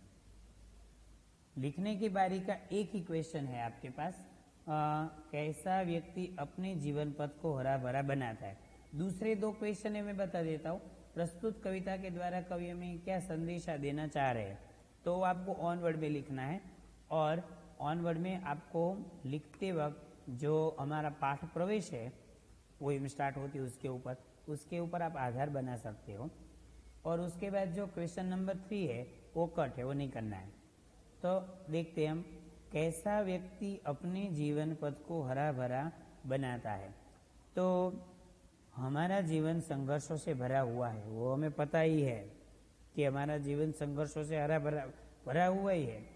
A: लिखने की बारी का एक ही क्वेश्चन है आपके पास, कैसा व्यक्ति अपने जीवन पथ को हरा भरा बनाता है? दूसरे 2 क्वेश्चन है मैं बता देता हूँ। प्रस्तुत कविता के द्वारा कवि हमें क्या संदेशा देना चाह रहे हैं, तो आपको ऑन वर्ड में लिखना है और ऑन वर्ड में आपको लिखते वक्त जो हमारा पाठ प्रवेश है वो स्टार्ट होती है, उसके ऊपर आप आधार बना सकते हो और उसके बाद जो क्वेश्चन नंबर 3 है वो कट है, वो नहीं करना है। तो देखते हैं हम, कैसा व्यक्ति अपने जीवन पथ को हरा भरा बनाता है? तो हमारा जीवन संघर्षों से भरा हुआ है, वो हमें पता ही है कि हमारा जीवन संघर्षों से भरा हुआ ही है,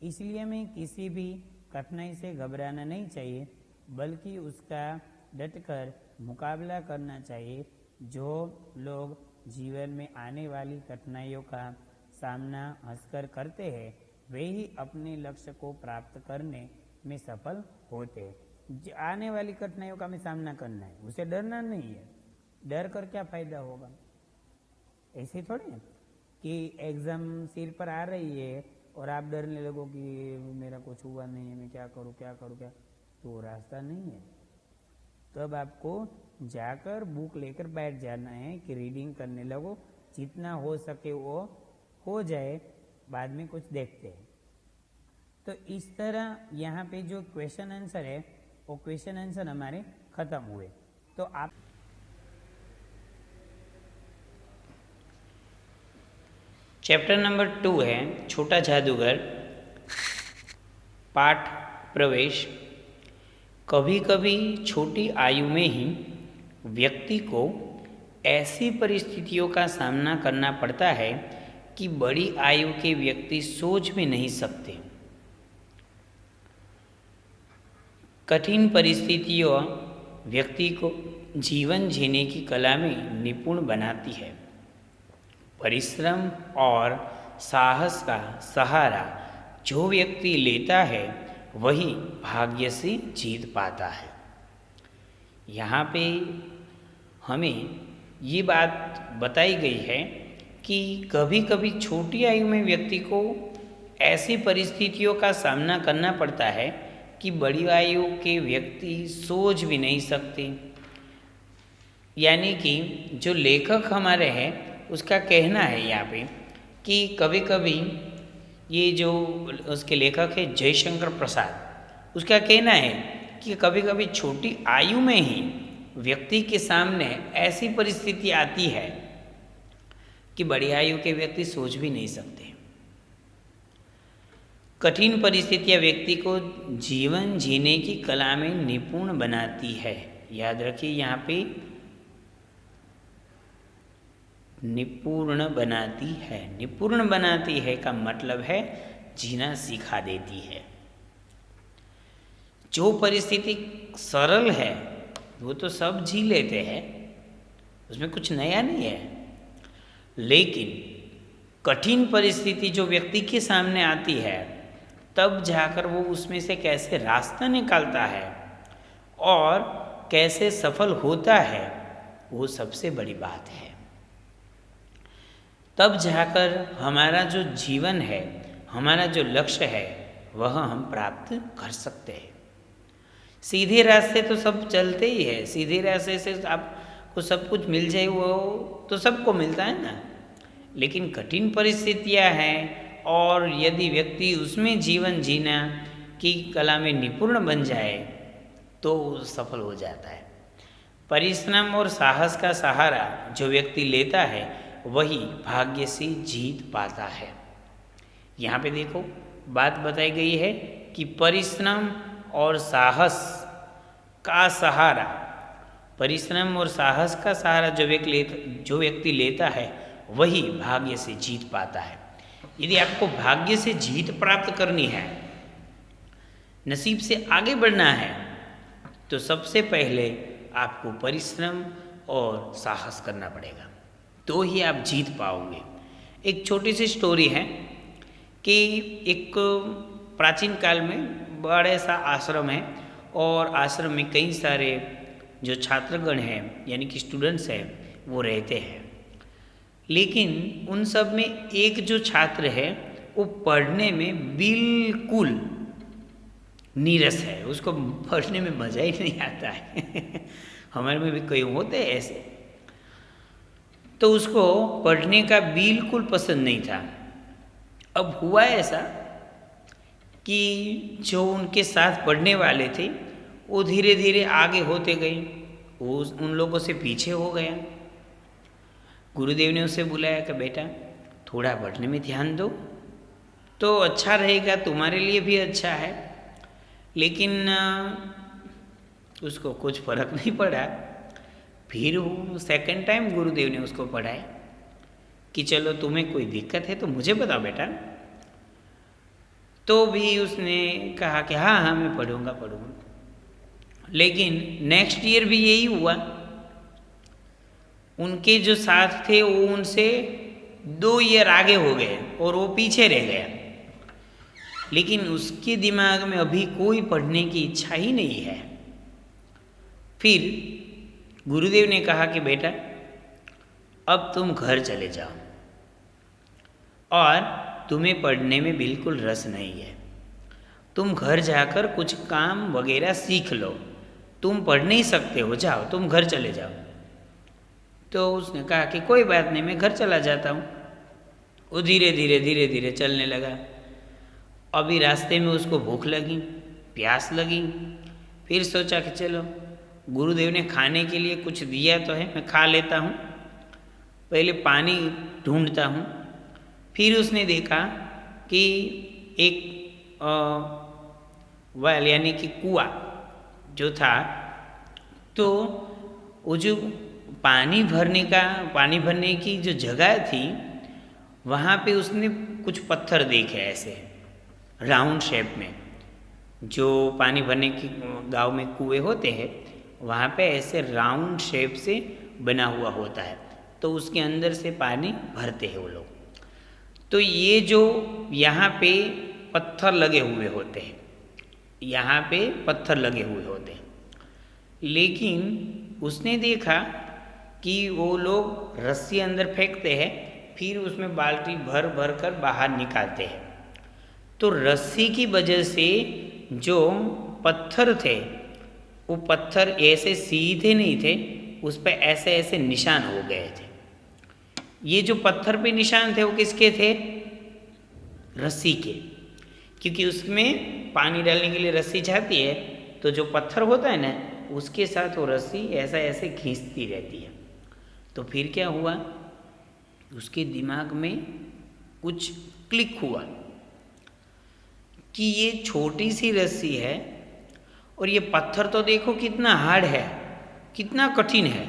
A: इसलिए हमें किसी भी कठिनाई से घबराना नहीं चाहिए, बल्कि उसका डटकर मुकाबला करना चाहिए। जो लोग जीवन में आने वाली कठिनाइयों का सामना हंसकर करते हैं, वे ही अपने लक्ष्य को प्राप्त करने में सफल होते हैं। आने वाली कठिनाइयों का हमें सामना करना है, उसे डरना नहीं है। डर कर क्या फायदा होगा? ऐसे थोड़ी है कि एग्जाम सिर पर आ रही है और आप डरने लगो कि मेरा कुछ हुआ नहीं है, मैं क्या करूं, तो रास्ता नहीं है। तब आपको जाकर बुक लेकर बैठ जाना है कि रीडिंग करने लगो, जितना हो सके वो हो जाए, बाद में कुछ देखते हैं। तो इस तरह यहाँ पे जो क्वेश्चन आंसर है वो क्वेश्चन आंसर हमारे खत्म हुए। तो आप चैप्टर नंबर 2 है छोटा जादूगर, पाठ प्रवेश। कभी कभी छोटी आयु में ही व्यक्ति को ऐसी परिस्थितियों का सामना करना पड़ता है कि बड़ी आयु के व्यक्ति सोच भी नहीं सकते। कठिन परिस्थितियों व्यक्ति को जीवन जीने की कला में निपुण बनाती है। परिश्रम और साहस का सहारा जो व्यक्ति लेता है वही भाग्य से जीत पाता है। यहाँ पे हमें ये बात बताई गई है कि कभी कभी छोटी आयु में व्यक्ति को ऐसी परिस्थितियों का सामना करना पड़ता है कि बड़ी आयु के व्यक्ति सोच भी नहीं सकते। यानी कि जो लेखक हमारे हैं उसका कहना है यहाँ पे कि कभी कभी ये जो उसके लेखक है जयशंकर प्रसाद, उसका कहना है कि कभी कभी छोटी आयु में ही व्यक्ति के सामने ऐसी परिस्थिति आती है कि बड़ी आयु के व्यक्ति सोच भी नहीं सकते। कठिन परिस्थितियां व्यक्ति को जीवन जीने की कला में निपुण बनाती है। याद रखिए यहाँ पे निपुण बनाती है, निपुण बनाती है का मतलब है जीना सिखा देती है। जो परिस्थिति सरल है वो तो सब जी लेते हैं, उसमें कुछ नया नहीं है, लेकिन कठिन परिस्थिति जो व्यक्ति के सामने आती है तब जाकर वो उसमें से कैसे रास्ता निकालता है और कैसे सफल होता है, वो सबसे बड़ी बात है। तब जाकर हमारा जो जीवन है, हमारा जो लक्ष्य है, वह हम प्राप्त कर सकते हैं। सीधे रास्ते तो सब चलते ही है, सीधे रास्ते से आपको सब कुछ मिल जाए वो तो सबको मिलता है ना, लेकिन कठिन परिस्थितियां हैं और यदि व्यक्ति उसमें जीवन जीना की कला में निपुण बन जाए तो सफल हो जाता है। परिश्रम और साहस का सहारा जो व्यक्ति लेता है वही भाग्य से जीत पाता है। यहाँ पे देखो बात बताई गई है कि परिश्रम और साहस का सहारा, परिश्रम और साहस का सहारा जो व्यक्ति लेता है वही भाग्य से जीत पाता है। यदि आपको भाग्य से जीत प्राप्त करनी है, नसीब से आगे बढ़ना है, तो सबसे पहले आपको परिश्रम और साहस करना पड़ेगा, तो ही आप जीत पाओगे। एक छोटी सी स्टोरी है कि एक प्राचीन काल में बड़े सा आश्रम है और आश्रम में कई सारे जो छात्रगण हैं यानी कि स्टूडेंट्स हैं वो रहते हैं, लेकिन उन सब में एक जो छात्र है वो पढ़ने में बिल्कुल नीरस है, उसको पढ़ने में मज़ा ही नहीं आता है हमारे में भी कई होते हैं ऐसे। तो उसको पढ़ने का बिल्कुल पसंद नहीं था। अब हुआ ऐसा कि जो उनके साथ पढ़ने वाले थे वो धीरे धीरे आगे होते गए, वो उन लोगों से पीछे हो गया। गुरुदेव ने उसे बुलाया कि बेटा थोड़ा पढ़ने में ध्यान दो तो अच्छा रहेगा, तुम्हारे लिए भी अच्छा है। लेकिन उसको कुछ फर्क नहीं पड़ा। फिर सेकंड टाइम गुरुदेव ने उसको पढ़ाया कि चलो तुम्हें कोई दिक्कत है तो मुझे बताओ बेटा। तो भी उसने कहा कि हाँ हाँ मैं पढ़ूंगा। लेकिन नेक्स्ट ईयर भी यही हुआ। उनके जो साथ थे वो उनसे 2 ईयर आगे हो गए और वो पीछे रह गया। लेकिन उसके दिमाग में अभी कोई पढ़ने की इच्छा ही नहीं है। फिर गुरुदेव ने कहा कि बेटा अब तुम घर चले जाओ और तुम्हें पढ़ने में बिल्कुल रस नहीं है, तुम घर जाकर कुछ काम वगैरह सीख लो, तुम पढ़ नहीं सकते हो, जाओ तुम घर चले जाओ। तो उसने कहा कि कोई बात नहीं मैं घर चला जाता हूँ। वो धीरे धीरे चलने लगा अभी रास्ते में उसको भूख लगी, प्यास लगी, फिर सोचा कि चलो गुरुदेव ने खाने के लिए कुछ दिया तो है, मैं खा लेता हूँ, पहले पानी ढूंढता हूँ। फिर उसने देखा कि एक वेल यानी कि कुआं जो था, तो वो जो पानी भरने की जो जगह थी, वहाँ पे उसने कुछ पत्थर देखे ऐसे राउंड शेप में। जो पानी भरने की गांव में कुएं होते हैं, वहाँ पे ऐसे राउंड शेप से बना हुआ होता है, तो उसके अंदर से पानी भरते हैं वो लोग। तो ये जो यहाँ पे पत्थर लगे हुए होते हैं, यहाँ पे पत्थर लगे हुए होते हैं, लेकिन उसने देखा कि वो लोग रस्सी अंदर फेंकते हैं, फिर उसमें बाल्टी भर भर कर बाहर निकालते हैं। तो रस्सी की वजह से जो पत्थर थे, वो पत्थर ऐसे सीधे नहीं थे, उस पर ऐसे ऐसे निशान हो गए थे। ये जो पत्थर पे निशान थे वो किसके थे? रस्सी के, क्योंकि उसमें पानी डालने के लिए रस्सी जाती है, तो जो पत्थर होता है ना, उसके साथ वो रस्सी ऐसा ऐसे खींचती रहती है। तो फिर क्या हुआ, उसके दिमाग में कुछ क्लिक हुआ कि ये छोटी सी रस्सी है और ये पत्थर तो देखो कितना हार्ड है, कितना कठिन है,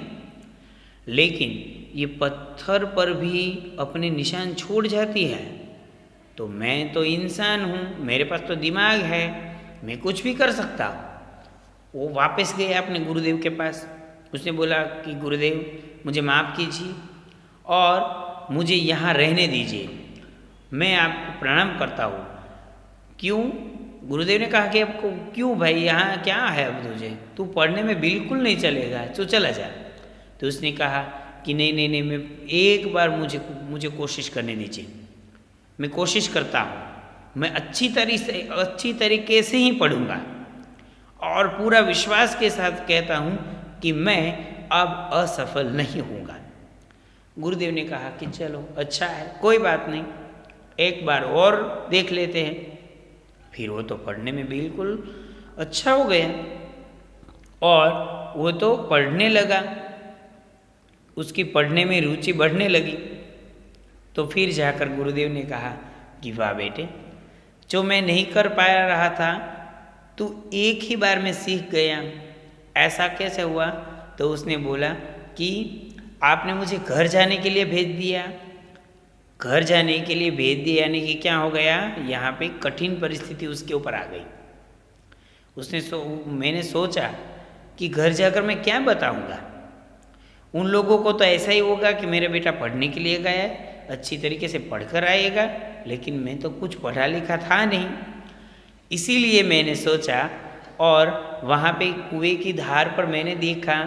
A: लेकिन ये पत्थर पर भी अपने निशान छोड़ जाती है। तो मैं तो इंसान हूँ, मेरे पास तो दिमाग है, मैं कुछ भी कर सकता हूँ। वो वापस गए अपने गुरुदेव के पास। उसने बोला कि गुरुदेव मुझे माफ़ कीजिए और मुझे यहाँ रहने दीजिए, मैं आपको प्रणाम करता हूँ। क्यों? गुरुदेव ने कहा कि आपको क्यों भाई, यहाँ क्या है अब तुझे, तू पढ़ने में बिल्कुल नहीं चलेगा, तो चला जा। तो उसने कहा कि नहीं नहीं नहीं, मैं एक बार मुझे कोशिश करने दीजिए, मैं कोशिश करता हूँ, मैं अच्छी तरीके से ही पढ़ूंगा और पूरा विश्वास के साथ कहता हूँ कि मैं अब असफल नहीं होऊंगा। गुरुदेव ने कहा कि चलो अच्छा है, कोई बात नहीं, एक बार और देख लेते हैं। फिर वो तो पढ़ने में बिल्कुल अच्छा हो गया और वो तो पढ़ने लगा, उसकी पढ़ने में रुचि बढ़ने लगी। तो फिर जाकर गुरुदेव ने कहा कि वाह बेटे, जो मैं नहीं कर पाया रहा था तू एक ही बार में सीख गया, ऐसा कैसे हुआ? तो उसने बोला कि आपने मुझे घर जाने के लिए भेज दिया। घर जाने के लिए भेज दिया यानी कि क्या हो गया, यहाँ पे कठिन परिस्थिति उसके ऊपर आ गई। मैंने सोचा कि घर जाकर मैं क्या बताऊंगा, उन लोगों को तो ऐसा ही होगा कि मेरा बेटा पढ़ने के लिए गया है, अच्छी तरीके से पढ़कर आएगा, लेकिन मैं तो कुछ पढ़ा लिखा था नहीं। इसीलिए मैंने सोचा, और वहाँ पे कुएं की धार पर मैंने देखा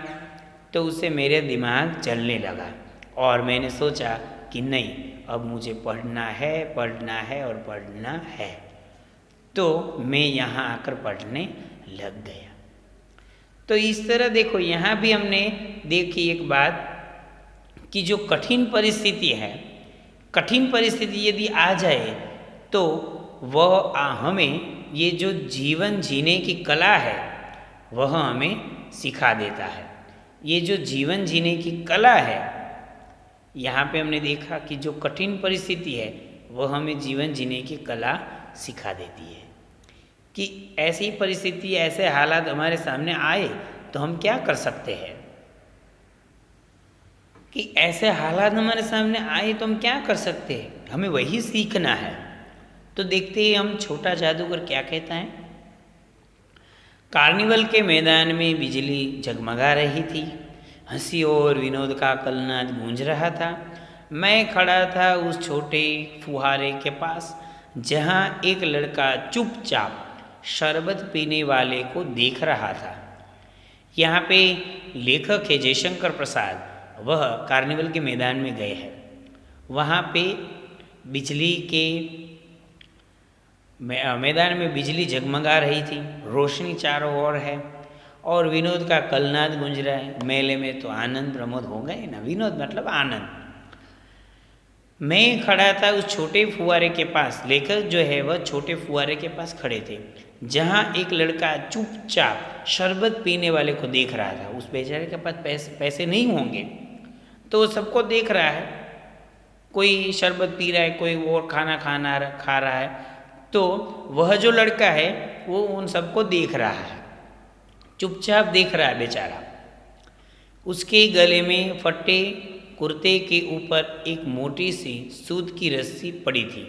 A: तो उससे मेरे दिमाग चलने लगा और मैंने सोचा कि नहीं, अब मुझे पढ़ना है और पढ़ना है। तो मैं यहाँ आकर पढ़ने लग गया। तो इस तरह देखो, यहाँ भी हमने देखी एक बात कि जो कठिन परिस्थिति है, कठिन परिस्थिति यदि आ जाए तो वह हमें ये जो जीवन जीने की कला है वह हमें सिखा देता है। ये जो जीवन जीने की कला है, यहाँ पे हमने देखा कि जो कठिन परिस्थिति है वह हमें जीवन जीने की कला सिखा देती है कि ऐसी परिस्थिति, ऐसे हालात हमारे सामने आए तो हम क्या कर सकते हैं, कि ऐसे हालात हमारे सामने आए तो हम क्या कर सकते हैं, हमें वही सीखना है। तो देखते ही हम छोटा जादूगर क्या कहता है। कार्निवल के मैदान में बिजली जगमगा रही थी, हंसी और विनोद का कलनाद गूंज रहा था। मैं खड़ा था उस छोटे फुहारे के पास जहाँ एक लड़का चुपचाप शरबत पीने वाले को देख रहा था। यहाँ पे लेखक है जयशंकर प्रसाद, वह कार्निवल के मैदान में गए हैं। वहाँ पे बिजली के मैदान में बिजली जगमगा रही थी, रोशनी चारों ओर है और विनोद का कलनाद गूंज रहा है। मेले में तो आनंद प्रमोद हो गए ना, विनोद मतलब आनंद। मैं खड़ा था उस छोटे फुहारे के पास। लेखक जो है वह छोटे फुहारे के पास खड़े थे, जहाँ एक लड़का चुपचाप शरबत पीने वाले को देख रहा था। उस बेचारे के पास पैसे नहीं होंगे, तो वो सबको देख रहा है। कोई शरबत पी रहा है, कोई और खाना खा रहा है, तो वह जो लड़का है वो उन सबको देख रहा है, चुपचाप देख रहा है बेचारा। उसके गले में फटे कुर्ते के ऊपर एक मोटी सी सूत की रस्सी पड़ी थी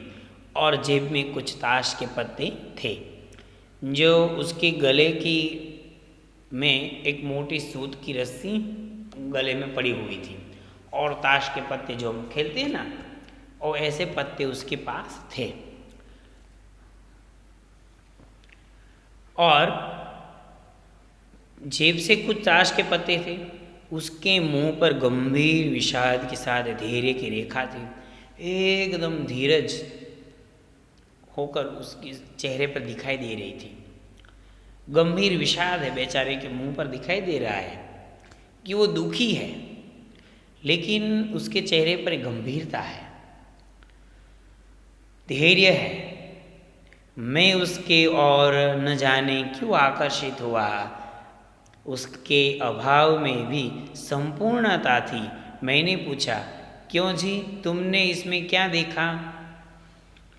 A: और जेब में कुछ ताश के पत्ते थे, जो उसके गले की में एक मोटी सूत की रस्सी गले में पड़ी हुई थी। और ताश के पत्ते जो हम खेलते हैं ना, और ऐसे पत्ते उसके पास थे। और जेब से कुछ ताश के पत्ते थे। उसके मुंह पर गंभीर विषाद के साथ धैर्य की रेखा थी। एकदम धीरज होकर उसके चेहरे पर दिखाई दे रही थी। गंभीर विषाद है बेचारे के मुंह पर, दिखाई दे रहा है कि वो दुखी है, लेकिन उसके चेहरे पर गंभीरता है, धैर्य है। मैं उसके और न जाने क्यों आकर्षित हुआ। उसके अभाव में भी संपूर्णता थी। मैंने पूछा, क्यों जी, तुमने इसमें क्या देखा?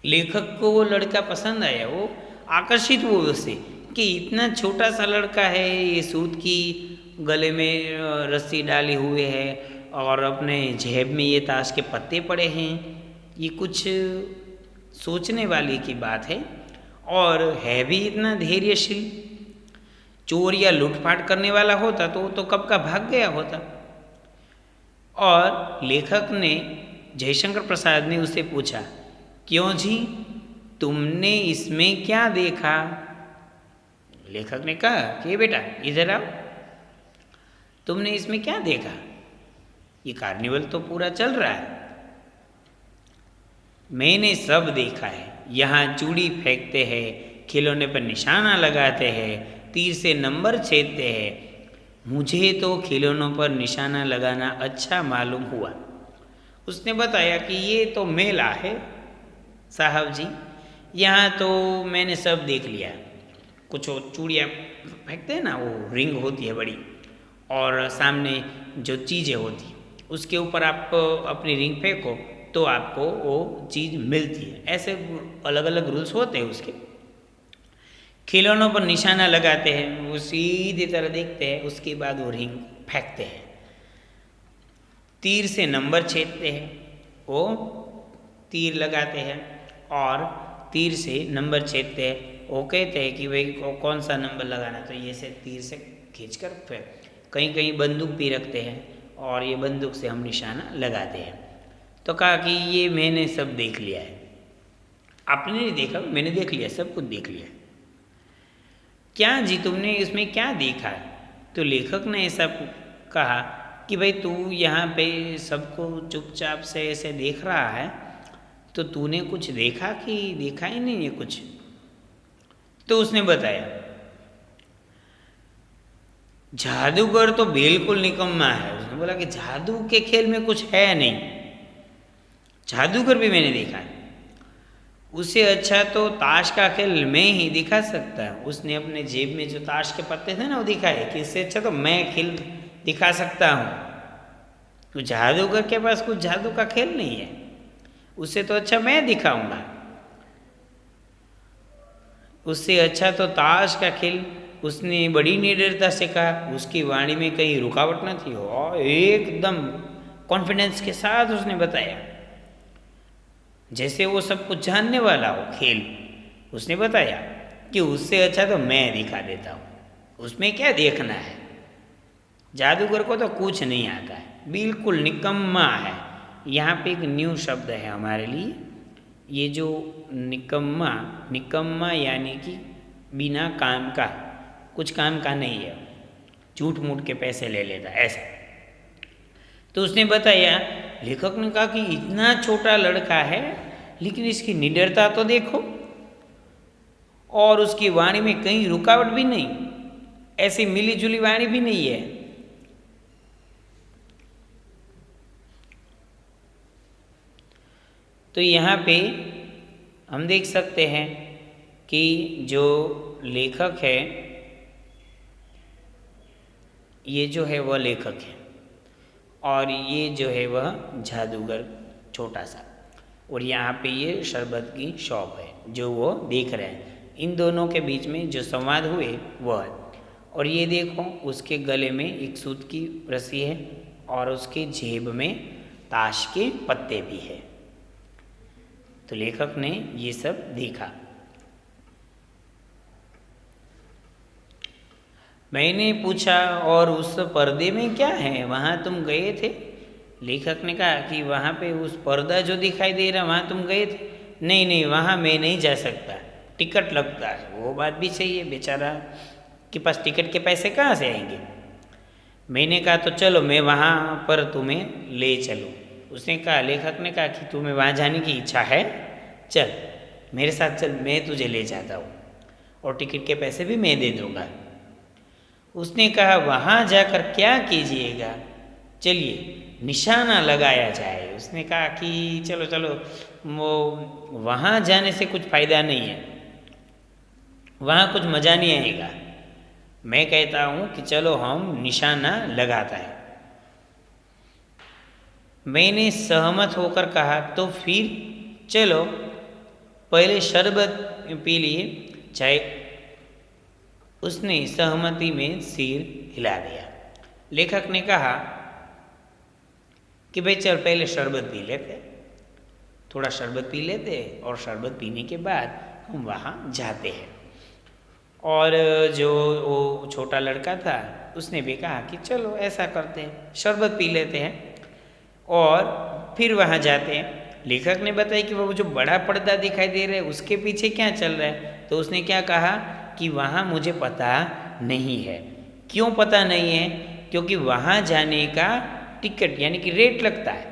A: लेखक को वो लड़का पसंद आया, वो आकर्षित हुआ उससे कि इतना छोटा सा लड़का है, ये सूत की गले में रस्सी डाली हुए है और अपने जेब में ये ताश के पत्ते पड़े हैं। ये कुछ सोचने वाली की बात है, और है भी इतना धैर्यशील। चोर या लूटपाट करने वाला होता तो कब का भाग गया होता। और लेखक ने, जयशंकर प्रसाद ने उससे पूछा, क्यों जी, तुमने इसमें क्या देखा? लेखक ने कहा कि बेटा इधर आओ, तुमने इसमें क्या देखा? ये कार्निवल तो पूरा चल रहा है। मैंने सब देखा है। यहाँ चूड़ी फेंकते हैं, खिलौने पर निशाना लगाते हैं, तीर से नंबर छेदते हैं। मुझे तो खिलौनों पर निशाना लगाना अच्छा मालूम हुआ। उसने बताया कि ये तो मेला है साहब जी, यहाँ तो मैंने सब देख लिया। कुछ चूड़ियाँ फेंकते हैं ना, वो रिंग होती है बड़ी, और सामने जो चीज़ें होती उसके ऊपर आप अपनी रिंग फेंको तो आपको वो चीज़ मिलती है। ऐसे अलग अलग रूल्स होते हैं उसके। खिलौनों पर निशाना लगाते हैं, वो सीधी तरह देखते हैं, उसके बाद वो रिंग फेंकते हैं। तीर से नंबर छेदते हैं, वो तीर लगाते हैं और तीर से नंबर छेदते हैं। वो कहते हैं कि भाई कौन सा नंबर लगाना, तो ये से तीर से खींचकर फिर कहीं कहीं बंदूक भी रखते हैं और ये बंदूक से हम निशाना लगाते हैं। तो कहा कि ये मैंने सब देख लिया है। आपने नहीं देखा, मैंने देख लिया, सब कुछ देख लिया। क्या जी, तुमने इसमें क्या देखा? तो लेखक ने ऐसा कहा कि भाई तू यहाँ पे सबको चुपचाप से ऐसे देख रहा है, तो तूने कुछ देखा कि देखा ही नहीं है कुछ? तो उसने बताया, जादूगर तो बिल्कुल निकम्मा है। उसने बोला कि जादू के खेल में कुछ है नहीं, जादूगर भी मैंने देखा है, उससे अच्छा तो ताश का खेल मैं ही दिखा सकता हूँ। उसने अपने जेब में जो ताश के पत्ते थे ना, वो दिखाए कि इससे अच्छा तो मैं खेल दिखा सकता हूँ। तो जादूगर के पास कुछ जादू का खेल नहीं है, उससे तो अच्छा मैं दिखाऊंगा। उससे अच्छा तो ताश का खेल, उसने बड़ी निडरता से कहा। उसकी वाणी में कहीं रुकावट न थी और एकदम कॉन्फिडेंस के साथ उसने बताया, जैसे वो सब कुछ जानने वाला हो खेल। उसने बताया कि उससे अच्छा तो मैं दिखा देता हूँ, उसमें क्या देखना है, जादूगर को तो कुछ नहीं आता है, बिल्कुल निकम्मा है। यहाँ पे एक न्यू शब्द है हमारे लिए, ये जो निकम्मा, निकम्मा यानी कि बिना काम का, कुछ काम का नहीं है, झूठ मूठ के पैसे ले लेता ऐसा। तो उसने बताया, लेखक ने कहा कि इतना छोटा लड़का है लेकिन इसकी निडरता तो देखो, और उसकी वाणी में कहीं रुकावट भी नहीं, ऐसी मिली जुली वाणी भी नहीं है। तो यहाँ पे हम देख सकते हैं कि जो लेखक है, ये जो है वह लेखक है और ये जो है वह जादूगर छोटा सा, और यहाँ पे ये शरबत की शॉप है जो वो देख रहे हैं। इन दोनों के बीच में जो संवाद हुए वह है। और ये देखो उसके गले में एक सूत की रस्सी है और उसके जेब में ताश के पत्ते भी है। तो लेखक ने ये सब देखा। मैंने पूछा और उस पर्दे में क्या है, वहाँ तुम गए थे? लेखक ने कहा कि वहाँ पे उस पर्दा जो दिखाई दे रहा वहाँ तुम गए थे? नहीं नहीं, वहाँ मैं नहीं जा सकता, टिकट लगता है। वो बात भी सही है, बेचारा के पास टिकट के पैसे कहाँ से आएंगे। मैंने कहा तो चलो मैं वहाँ पर तुम्हें ले चलूँ। उसने कहा, लेखक ने कहा कि तुम्हें वहाँ जाने की इच्छा है, चल मेरे साथ चल, मैं तुझे ले जाता हूँ और टिकट के पैसे भी मैं दे दूँगा। उसने कहा, वहाँ जाकर क्या कीजिएगा? चलिए निशाना लगाया जाए। उसने कहा कि चलो चलो, वो वहाँ जाने से कुछ फ़ायदा नहीं है, वहाँ कुछ मज़ा नहीं आएगा। मैं कहता हूँ कि चलो हम निशाना लगाता है। मैंने सहमत होकर कहा, तो फिर चलो पहले शरबत पी लिए, चाहे। उसने सहमति में सिर हिला दिया। लेखक ने कहा कि भाई चल पहले शरबत पी लेते, थोड़ा शरबत पी लेते और शरबत पीने के बाद हम वहाँ जाते हैं। और जो वो छोटा लड़का था उसने भी कहा कि चलो ऐसा करते हैं, शरबत पी लेते हैं और फिर वहाँ जाते हैं। लेखक ने बताया कि वो जो बड़ा पर्दा दिखाई दे रहा है उसके पीछे क्या चल रहा है। तो उसने क्या कहा कि वहाँ मुझे पता नहीं है। क्यों पता नहीं है? क्योंकि वहाँ जाने का टिकट यानी कि रेट लगता है,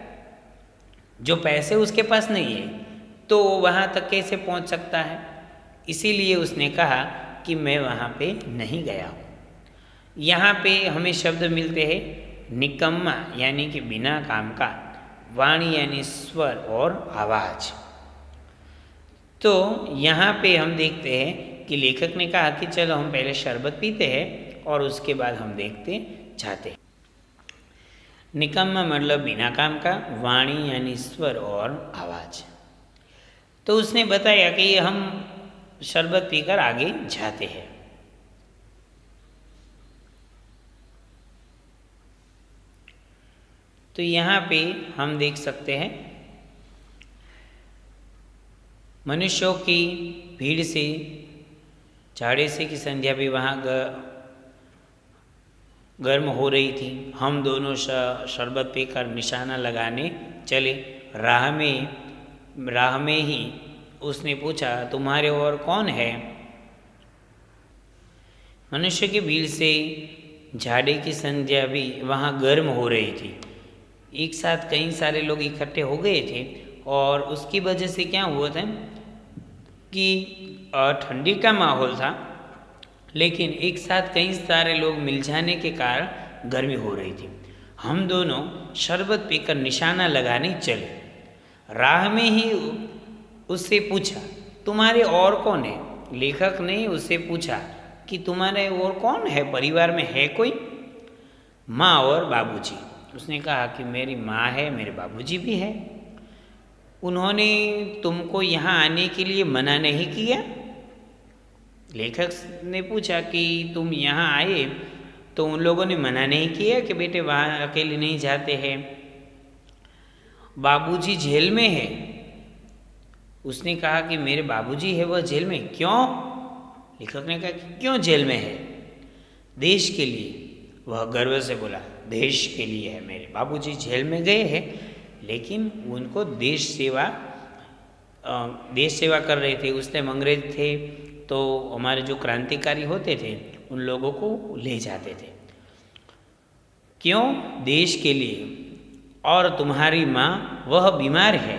A: जो पैसे उसके पास नहीं है तो वहाँ तक कैसे पहुँच सकता है। इसीलिए उसने कहा कि मैं वहाँ पे नहीं गया हूँ। यहाँ पे हमें शब्द मिलते हैं निकम्मा यानी कि बिना काम का, वाणी यानी स्वर और आवाज़। तो यहाँ पे हम देखते हैं कि लेखक ने कहा कि चलो हम पहले शरबत पीते हैं और उसके बाद हम देखते जाते हैं। निकम्मा मतलब बिना काम का, वाणी यानी स्वर और आवाज़। तो उसने बताया कि हम शरबत पीकर आगे जाते हैं। तो यहाँ पे हम देख सकते हैं मनुष्यों की भीड़ से झाड़े से की संध्या भी वहाँ गर्म हो रही थी। हम दोनों शरबत पीकर निशाना लगाने चले। राह में ही उसने पूछा, तुम्हारे और कौन है? मनुष्य की भीड़ से झाड़े की संध्या भी वहाँ गर्म हो रही थी। एक साथ कई सारे लोग इकट्ठे हो गए थे और उसकी वजह से क्या हुआ था कि ठंडी का माहौल था, लेकिन एक साथ कई सारे लोग मिल जाने के कारण गर्मी हो रही थी। हम दोनों शरबत पीकर निशाना लगाने चले। राह में ही उससे पूछा, तुम्हारे और कौन है? लेखक ने उससे पूछा कि तुम्हारे और कौन है, परिवार में है कोई? माँ और बाबूजी। उसने कहा कि मेरी माँ है, मेरे बाबूजी भी है। उन्होंने तुमको यहाँ आने के लिए मना नहीं किया? लेखक ने पूछा कि तुम यहाँ आए तो उन लोगों ने मना नहीं किया कि बेटे वहाँ अकेले नहीं जाते हैं? बाबूजी जेल में है। उसने कहा कि मेरे बाबूजी है वह जेल में। क्यों? लेखक ने कहा कि क्यों जेल में है? देश के लिए। वह गर्व से बोला, देश के लिए है, मेरे बाबूजी जेल में गए हैं, लेकिन उनको देश सेवा कर रहे थे। उस टाइम अंग्रेज थे तो हमारे जो क्रांतिकारी होते थे उन लोगों को ले जाते थे। क्यों? देश के लिए। और तुम्हारी माँ वह बीमार है।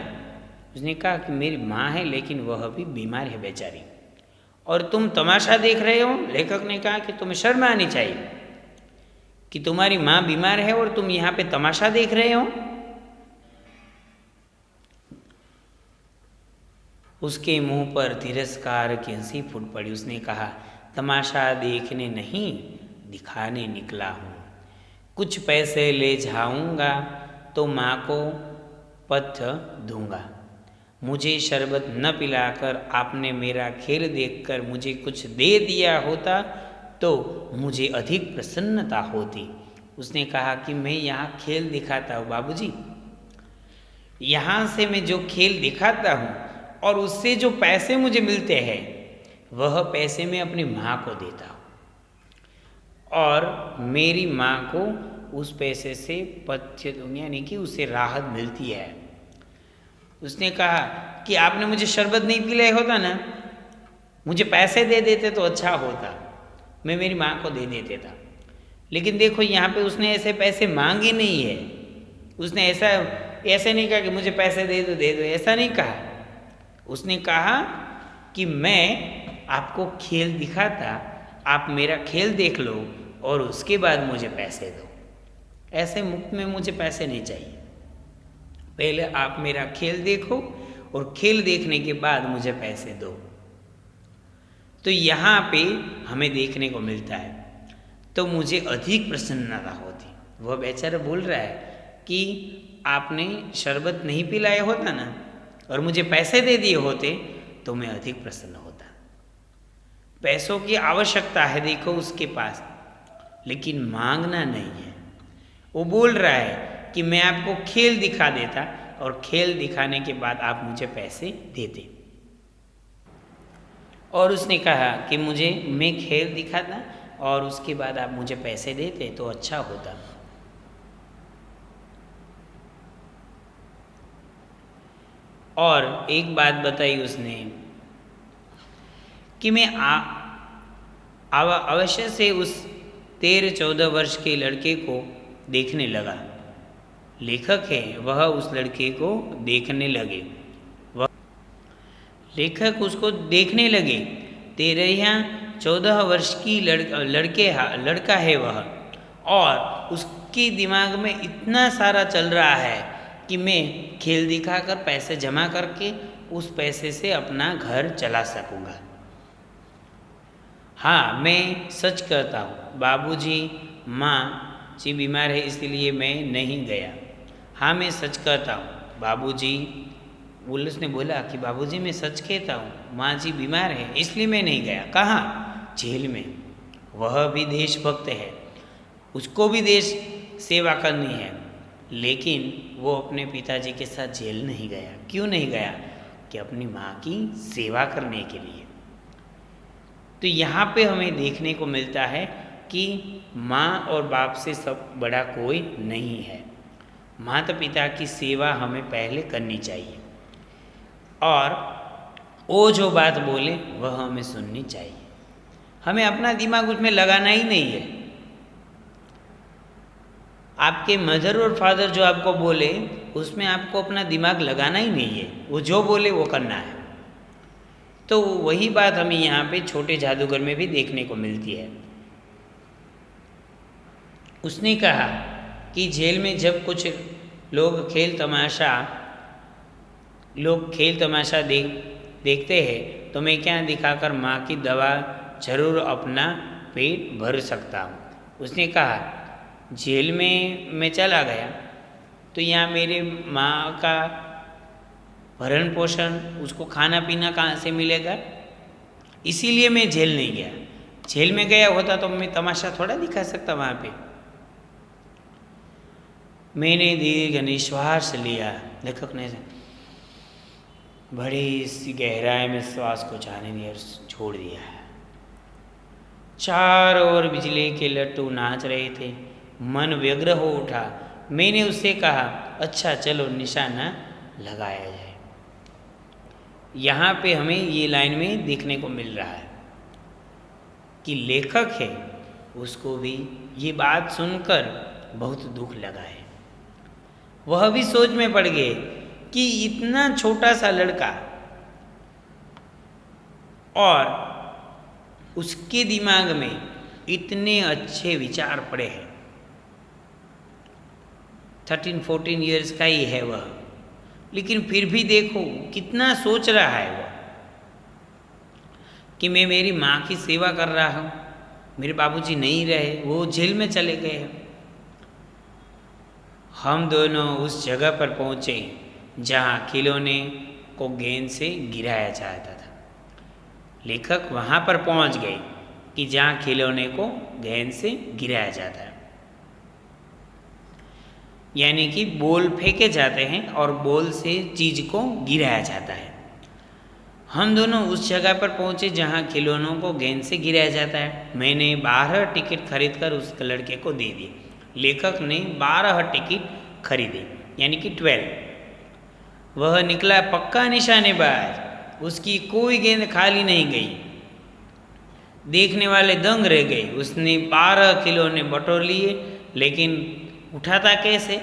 A: उसने कहा कि मेरी माँ है लेकिन वह भी बीमार है बेचारी, और तुम तमाशा देख रहे हो। लेखक ने कहा कि तुम्हें शर्म आनी चाहिए कि तुम्हारी माँ बीमार है और तुम यहाँ पे तमाशा देख रहे हो। उसके मुंह पर तिरस्कार की हंसी फूट पड़ी। उसने कहा, तमाशा देखने नहीं, दिखाने निकला हूँ। कुछ पैसे ले जाऊँगा तो माँ को पथ्य दूंगा। मुझे शरबत न पिलाकर आपने मेरा खेल देखकर मुझे कुछ दे दिया होता तो मुझे अधिक प्रसन्नता होती। उसने कहा कि मैं यहाँ खेल दिखाता हूँ बाबूजी, यहाँ से मैं जो खेल दिखाता हूँ और उससे जो पैसे मुझे मिलते हैं वह पैसे मैं अपनी माँ को देता हूँ और मेरी माँ को उस पैसे से पथ्य दूंगी, यानी कि उसे राहत मिलती है। उसने कहा कि आपने मुझे शरबत नहीं पिलाया होता ना, मुझे पैसे दे देते तो अच्छा होता, मैं मेरी माँ को दे देते था। लेकिन देखो यहाँ पे उसने ऐसे पैसे मांगे नहीं है, उसने ऐसे नहीं कहा कि मुझे पैसे दे दो, ऐसा नहीं कहा। उसने कहा कि मैं आपको खेल दिखाता, आप मेरा खेल देख लो और उसके बाद मुझे पैसे दो। ऐसे मुफ्त में मुझे पैसे नहीं चाहिए, पहले आप मेरा खेल देखो और खेल देखने के बाद मुझे पैसे दो। तो यहाँ पे हमें देखने को मिलता है तो मुझे अधिक प्रसन्नता होती। वह बेचारा बोल रहा है कि आपने शरबत नहीं पिलाया होता ना और मुझे पैसे दे दिए होते तो मैं अधिक प्रसन्न होता। पैसों की आवश्यकता है देखो उसके पास, लेकिन मांगना नहीं है। वो बोल रहा है कि मैं आपको खेल दिखा देता और खेल दिखाने के बाद आप मुझे पैसे देते। और उसने कहा कि मैं खेल दिखाता और उसके बाद आप मुझे पैसे देते तो अच्छा होता। और एक बात बताई उसने कि मैं अवश्य से उस 13-14 वर्ष के लड़के को देखने लगा। लेखक है वह उस लड़के को देखने लगे, वह लेखक उसको देखने लगे। 13-14 वर्ष की लड़का है वह, और उसके दिमाग में इतना सारा चल रहा है कि मैं खेल दिखाकर पैसे जमा करके उस पैसे से अपना घर चला सकूँगा। हाँ, मैं सच कहता हूँ बाबूजी, माँ जी बीमार है इसलिए मैं नहीं गया। हाँ, मैं सच कहता हूँ बाबूजी। उसने बोला कि बाबूजी मैं सच कहता हूँ, माँ जी बीमार है इसलिए मैं नहीं गया। कहाँ? जेल में। वह भी देशभक्त है, उसको भी देश सेवा करनी है, लेकिन वो अपने पिताजी के साथ जेल नहीं गया। क्यों नहीं गया? कि अपनी माँ की सेवा करने के लिए। तो यहाँ पे हमें देखने को मिलता है कि माँ और बाप से सब बड़ा कोई नहीं है। माता पिता की सेवा हमें पहले करनी चाहिए और वो जो बात बोले वह हमें सुननी चाहिए। हमें अपना दिमाग उसमें लगाना ही नहीं है। आपके मदर और फादर जो आपको बोले उसमें आपको अपना दिमाग लगाना ही नहीं है, वो जो बोले वो करना है। तो वही बात हमें यहाँ पे छोटे जादूगर में भी देखने को मिलती है। उसने कहा कि जेल में जब कुछ लोग खेल तमाशा देखते हैं तो मैं क्या दिखाकर माँ की दवा जरूर अपना पेट भर सकता हूँ। उसने कहा जेल में मैं चला गया तो यहाँ मेरे माँ का भरण पोषण, उसको खाना पीना कहाँ से मिलेगा, इसीलिए मैं जेल नहीं गया। जेल में गया होता तो मैं तमाशा थोड़ा दिखा सकता वहाँ पे। मैंने दीर्घ निश्वास लिया। लेखक ने बड़ी सी गहराई में श्वास को जाने दिया और छोड़ दिया। चारों ओर बिजली के लट्टू नाच रहे थे। मन व्यग्र हो उठा। मैंने उससे कहा, अच्छा चलो निशाना लगाया जाए। यहाँ पे हमें ये लाइन में देखने को मिल रहा है कि लेखक है उसको भी ये बात सुनकर बहुत दुख लगा है। वह भी सोच में पड़ गए कि इतना छोटा सा लड़का और उसके दिमाग में इतने अच्छे विचार पड़े हैं। 13-14 ईयर्स का ही है वह, लेकिन फिर भी देखो कितना सोच रहा है वह। कि मैं मेरी माँ की सेवा कर रहा हूँ, मेरे बाबूजी नहीं रहे, वो जेल में चले गए हैं। हम दोनों उस जगह पर पहुँचे जहाँ खिलौने को गेंद से गिराया जाता था। लेखक वहाँ पर पहुँच गए कि जहाँ खिलौने को गेंद से गिराया जाता है, यानी कि बॉल फेंके जाते हैं और बॉल से चीज़ को गिराया जाता है। हम दोनों उस जगह पर पहुँचे जहाँ खिलौनों को गेंद से गिराया जाता है। मैंने 12 टिकट खरीदकर उस लड़के को दे दिए। लेखक ने 12 टिकट खरीदे, यानी कि 12। वह निकला पक्का निशानेबाज, उसकी कोई गेंद खाली नहीं गई। देखने वाले दंग रह गए। उसने 12 खिलौने बटोर लिए, लेकिन उठाता कैसे?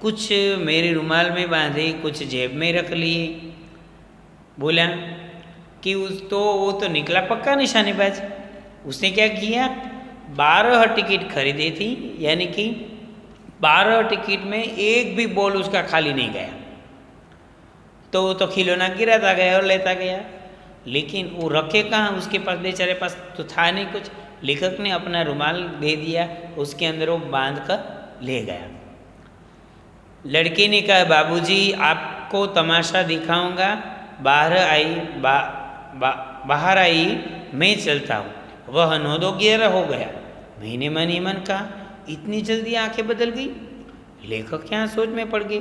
A: कुछ मेरे रुमाल में बांधे, कुछ जेब में रख लिए। बोला कि वो तो निकला पक्का निशानेबाज। उसने क्या किया? 12 टिकट खरीदी थी, यानी कि 12 टिकट में एक भी बॉल उसका खाली नहीं गया। तो वो तो खिलौना गिराता गया और लेता गया, लेकिन वो रखे कहाँ? उसके पास, बेचारे पास तो था नहीं कुछ। लेखक ने अपना रुमाल दे दिया, उसके अंदर वो बांध कर ले गया। लड़के ने कहा, बाबूजी आपको तमाशा दिखाऊंगा, बाहर आई, मैं चलता हूँ। वह 9-11 हो गया। मैंने मन ही मन कहा, इतनी जल्दी आंखें बदल गई। लेखक क्या सोच में पड़ गए।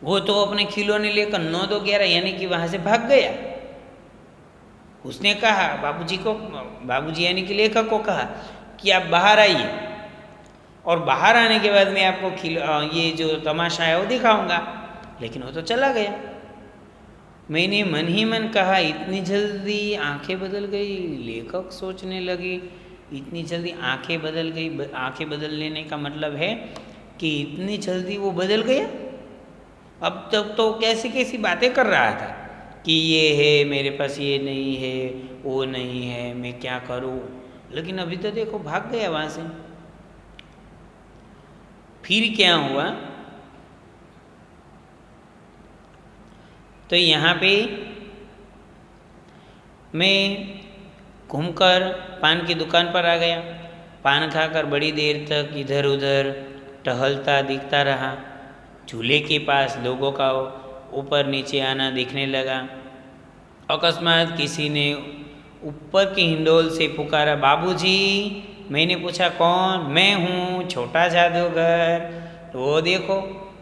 A: वो तो अपने खिलौने लेकर 9-11 यानी कि वहां से भाग गया। उसने कहा बाबूजी यानी कि लेखक को कहा कि आप बाहर आइए, और बाहर आने के बाद मैं आपको ये जो तमाशा है वो दिखाऊंगा। लेकिन वो तो चला गया। मैंने मन ही मन कहा, इतनी जल्दी आंखें बदल गई। लेखक सोचने लगे, इतनी जल्दी आंखें बदल गई। आंखें बदल लेने का मतलब है कि इतनी जल्दी वो बदल गया। अब तक तो कैसी कैसी बातें कर रहा था कि ये है, मेरे पास ये नहीं है, वो नहीं है, मैं क्या करूं। लेकिन अभी तो देखो भाग गया वहां से। फिर क्या हुआ? तो यहाँ पे मैं घूमकर पान की दुकान पर आ गया। पान खाकर बड़ी देर तक इधर उधर टहलता दिखता रहा। झूले के पास लोगों का ऊपर नीचे आना दिखने लगा। अकस्मात किसी ने ऊपर की हिंडोल से पुकारा, बाबूजी। मैंने पूछा, कौन? मैं हूँ, छोटा जादूगर। तो वो देखो,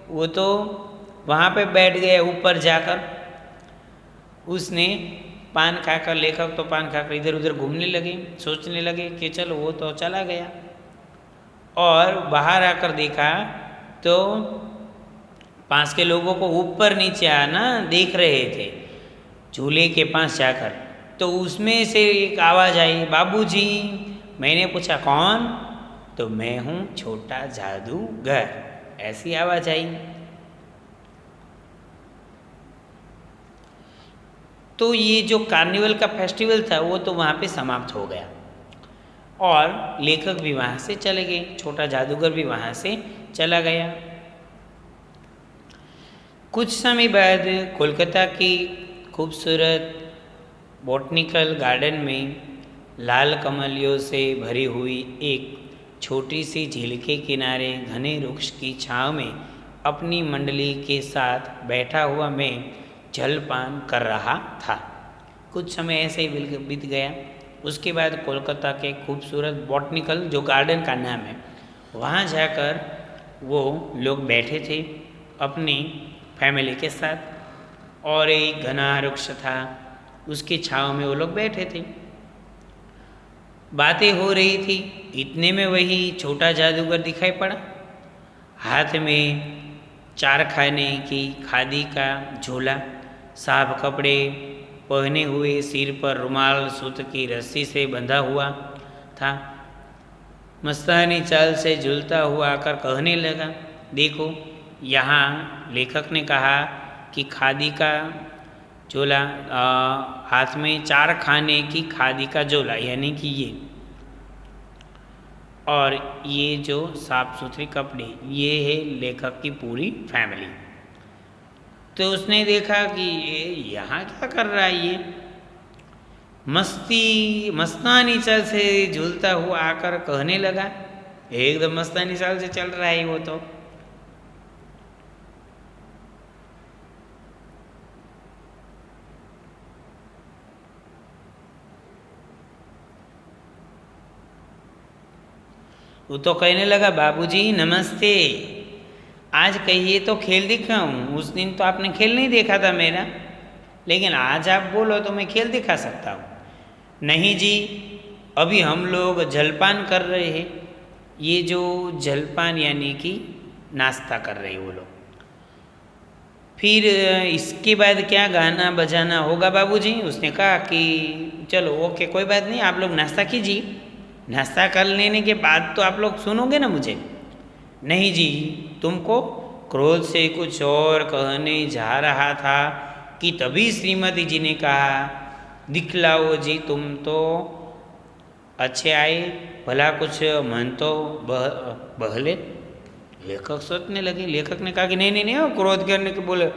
A: वो तो वहाँ पे बैठ गया ऊपर जाकर। उसने पान खाकर, लेखक तो पान खाकर इधर उधर घूमने लगे, सोचने लगे कि चलो वो तो चला गया। और बाहर आकर देखा तो पास के लोगों को ऊपर नीचे आना देख रहे थे झूले के पास जाकर। तो उसमें से एक आवाज़ आई, बाबूजी। मैंने पूछा, कौन? तो मैं हूँ, छोटा जादूगर। ऐसी आवाज़ आई। तो ये जो कार्निवल का फेस्टिवल था वो तो वहाँ पे समाप्त हो गया, और लेखक भी वहाँ से चले गए, छोटा जादूगर भी वहाँ से चला गया। कुछ समय बाद कोलकाता की खूबसूरत बॉटनिकल गार्डन में लाल कमलियों से भरी हुई एक छोटी सी झील के किनारे घने वृक्ष की छांव में अपनी मंडली के साथ बैठा हुआ मैं जलपान कर रहा था। कुछ समय ऐसे ही बीत गया। उसके बाद कोलकाता के खूबसूरत बॉटनिकल, जो गार्डन का नाम है, वहाँ जाकर वो लोग बैठे थे अपनी फैमिली के साथ, और एक घना वृक्ष था, उसकी छाँव में वो लोग बैठे थे। बातें हो रही थी। इतने में वही छोटा जादूगर दिखाई पड़ा। हाथ में 4 खाने की खादी का झोला, साफ कपड़े पहने हुए, सिर पर रुमाल सूत की रस्सी से बंधा हुआ था। मस्तानी चाल से झूलता हुआ आकर कहने लगा, देखो यहाँ। लेखक ने कहा कि खादी का झोला, हाथ में 4 खाने की खादी का झोला, यानी कि ये, और ये जो साफ सुथरे कपड़े, ये है लेखक की पूरी फैमिली। तो उसने देखा कि ये यहाँ क्या कर रहा है ये, मस्तानी चाल से झूलता हुआ आकर कहने लगा, एकदम मस्तानी चाल से चल रहा है वो तो कहने लगा, बाबूजी नमस्ते, आज कहिए तो खेल दिखाऊं। उस दिन तो आपने खेल नहीं देखा था मेरा, लेकिन आज आप बोलो तो मैं खेल दिखा सकता हूँ। नहीं जी, अभी हम लोग जलपान कर रहे हैं। ये जो जलपान यानी कि नाश्ता कर रहे वो लोग। फिर इसके बाद क्या गाना बजाना होगा बाबूजी? उसने कहा कि चलो ओके, कोई बात नहीं, आप लोग नाश्ता कीजिए, नाश्ता कर लेने के बाद तो आप लोग सुनोगे ना मुझे। नहीं जी, तुमको क्रोध से कुछ और कहने जा रहा था कि तभी श्रीमती जी ने कहा, दिखलाओ जी, तुम तो अच्छे आए, भला कुछ मन तो बहले। लेखक सोचने लगे। लेखक ने कहा कि नहीं नहीं नहीं, क्रोध करने के बोले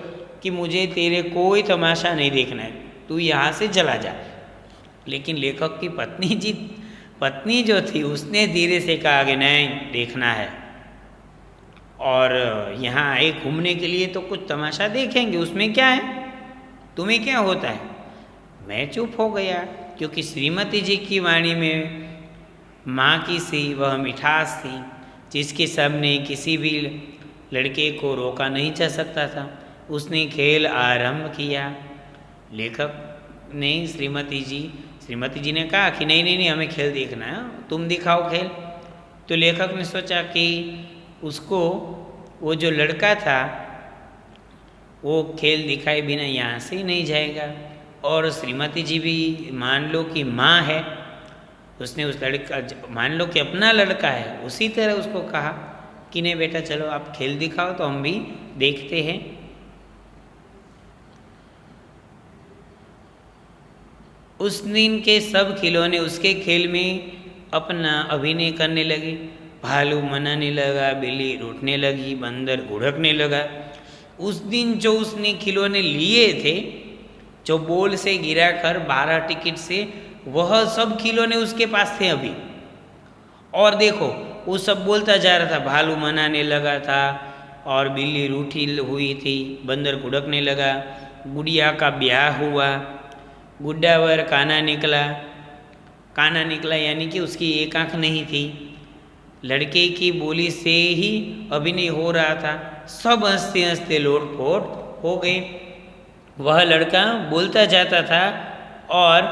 A: कि मुझे तेरे कोई तमाशा नहीं देखना है, तू यहाँ से चला जा। लेकिन लेखक की पत्नी जो थी उसने धीरे से कहा कि नहीं, देखना है, और यहाँ आए घूमने के लिए तो कुछ तमाशा देखेंगे, उसमें क्या है, तुम्हें क्या होता है। मैं चुप हो गया, क्योंकि श्रीमती जी की वाणी में माँ की सी वह मिठास थी जिसके सामने किसी भी लड़के को रोका नहीं जा सकता था। उसने खेल आरंभ किया। लेखक ने श्रीमती जी ने कहा कि नहीं नहीं नहीं, हमें खेल देखना है, तुम दिखाओ खेल। तो लेखक ने सोचा कि उसको वो जो लड़का था वो खेल दिखाए बिना यहाँ से ही नहीं जाएगा, और श्रीमती जी भी मान लो कि माँ है, उसने उस लड़का, मान लो कि अपना लड़का है, उसी तरह उसको कहा कि नहीं बेटा चलो आप खेल दिखाओ तो हम भी देखते हैं। उस दिन के सब खिलौने उसके खेल में अपना अभिनय करने लगे। भालू मनाने लगा, बिल्ली रूठने लगी, बंदर घुड़कने लगा। उस दिन जो उसने खिलौने लिए थे, जो बॉल से गिरा कर 12 टिकट से, वह सब खिलौने उसके पास थे अभी। और देखो वो सब बोलता जा रहा था, भालू मनाने लगा था, और बिल्ली रूठी हुई थी, बंदर घुड़कने लगा, गुड़िया का ब्याह हुआ, गुड्डावर काना निकला यानी कि उसकी एक आंख नहीं थी, लड़के की बोली से ही अभिनय हो रहा था। सब हंसते हंसते लोटपोट हो गए। वह लड़का बोलता जाता था और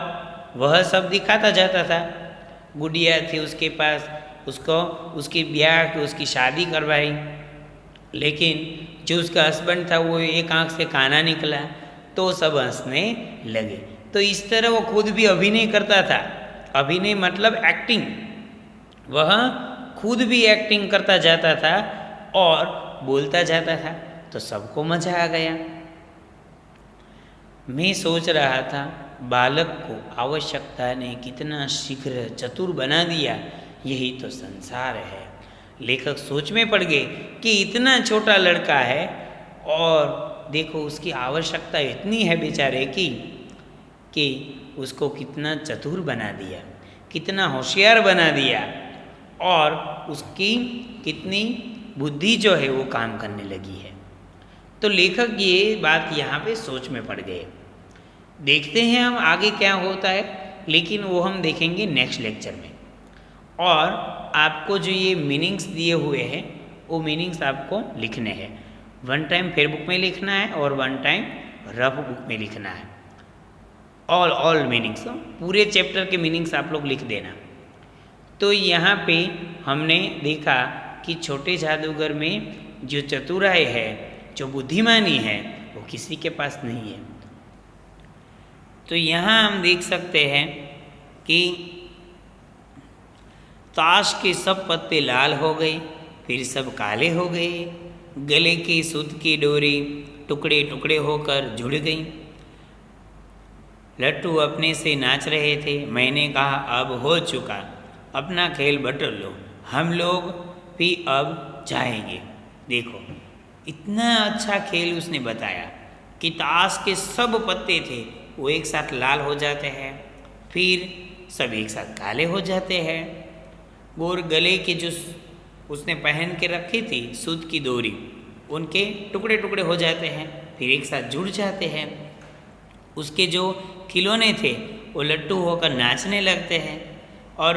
A: वह सब दिखाता जाता था। गुड़िया थी उसके पास, उसको उसकी ब्याह, उसकी शादी करवाई, लेकिन जो उसका हस्बैंड था वो एक आंख से काना निकला, तो सब हंसने लगे। तो इस तरह वो खुद भी अभिनय करता था। अभिनय मतलब एक्टिंग। वह खुद भी एक्टिंग करता जाता था और बोलता जाता था, तो सबको मजा आ गया। मैं सोच रहा था बालक को आवश्यकता ने कितना शीघ्र चतुर बना दिया, यही तो संसार है। लेखक सोच में पड़ गए कि इतना छोटा लड़का है और देखो उसकी आवश्यकता इतनी है बेचारे की कि उसको कितना चतुर बना दिया, कितना होशियार बना दिया, और उसकी कितनी बुद्धि जो है वो काम करने लगी है। तो लेखक ये बात यहाँ पे सोच में पड़ गए। देखते हैं हम आगे क्या होता है, लेकिन वो हम देखेंगे नेक्स्ट लेक्चर में। और आपको जो ये मीनिंग्स दिए हुए हैं वो मीनिंग्स आपको लिखने हैं। 1 टाइम फेयर बुक में लिखना है और 1 टाइम रफ बुक में लिखना है। ऑल मीनिंग्स, पूरे चैप्टर के मीनिंग्स आप लोग लिख देना। तो यहाँ पे हमने देखा कि छोटे जादूगर में जो चतुराई है, जो बुद्धिमानी है, वो किसी के पास नहीं है। तो यहाँ हम देख सकते हैं कि ताश के सब पत्ते लाल हो गए, फिर सब काले हो गए, गले की सूत की डोरी टुकड़े टुकड़े होकर जुड़ गई। लट्टू अपने से नाच रहे थे। मैंने कहा अब हो चुका, अपना खेल बटोर लो, हम लोग भी अब जाएंगे। देखो इतना अच्छा खेल उसने बताया कि ताश के सब पत्ते थे वो एक साथ लाल हो जाते हैं, फिर सब एक साथ काले हो जाते हैं। और गले के जो उसने पहन के रखी थी सूत की डोरी, उनके टुकड़े टुकड़े हो जाते हैं, फिर एक साथ जुड़ जाते हैं। उसके जो खिलौने थे वो लट्टू होकर नाचने लगते हैं। और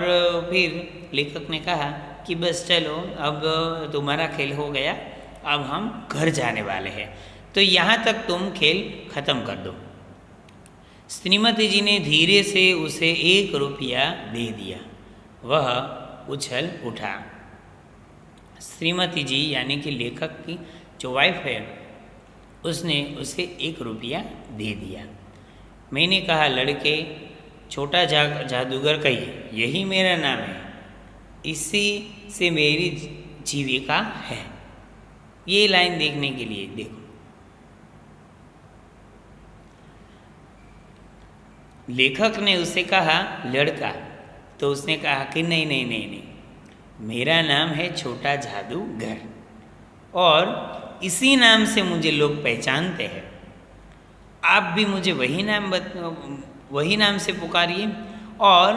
A: फिर लेखक ने कहा कि बस चलो, अब तुम्हारा खेल हो गया, अब हम घर जाने वाले हैं, तो यहाँ तक तुम खेल खत्म कर दो। श्रीमती जी ने धीरे से उसे 1 रुपया दे दिया। वह उछल उठा। श्रीमती जी यानी कि लेखक की जो वाइफ है, उसने उसे 1 रुपया दे दिया। मैंने कहा, लड़के, छोटा जादूगर कहिए, यही मेरा नाम है, इसी से मेरी जीविका है। ये लाइन देखने के लिए देखो। लेखक ने उससे कहा, लड़का, तो उसने कहा कि नहीं नहीं नहीं नहीं, मेरा नाम है छोटा जादूगर और इसी नाम से मुझे लोग पहचानते हैं। आप भी मुझे वही नाम से पुकारिए। और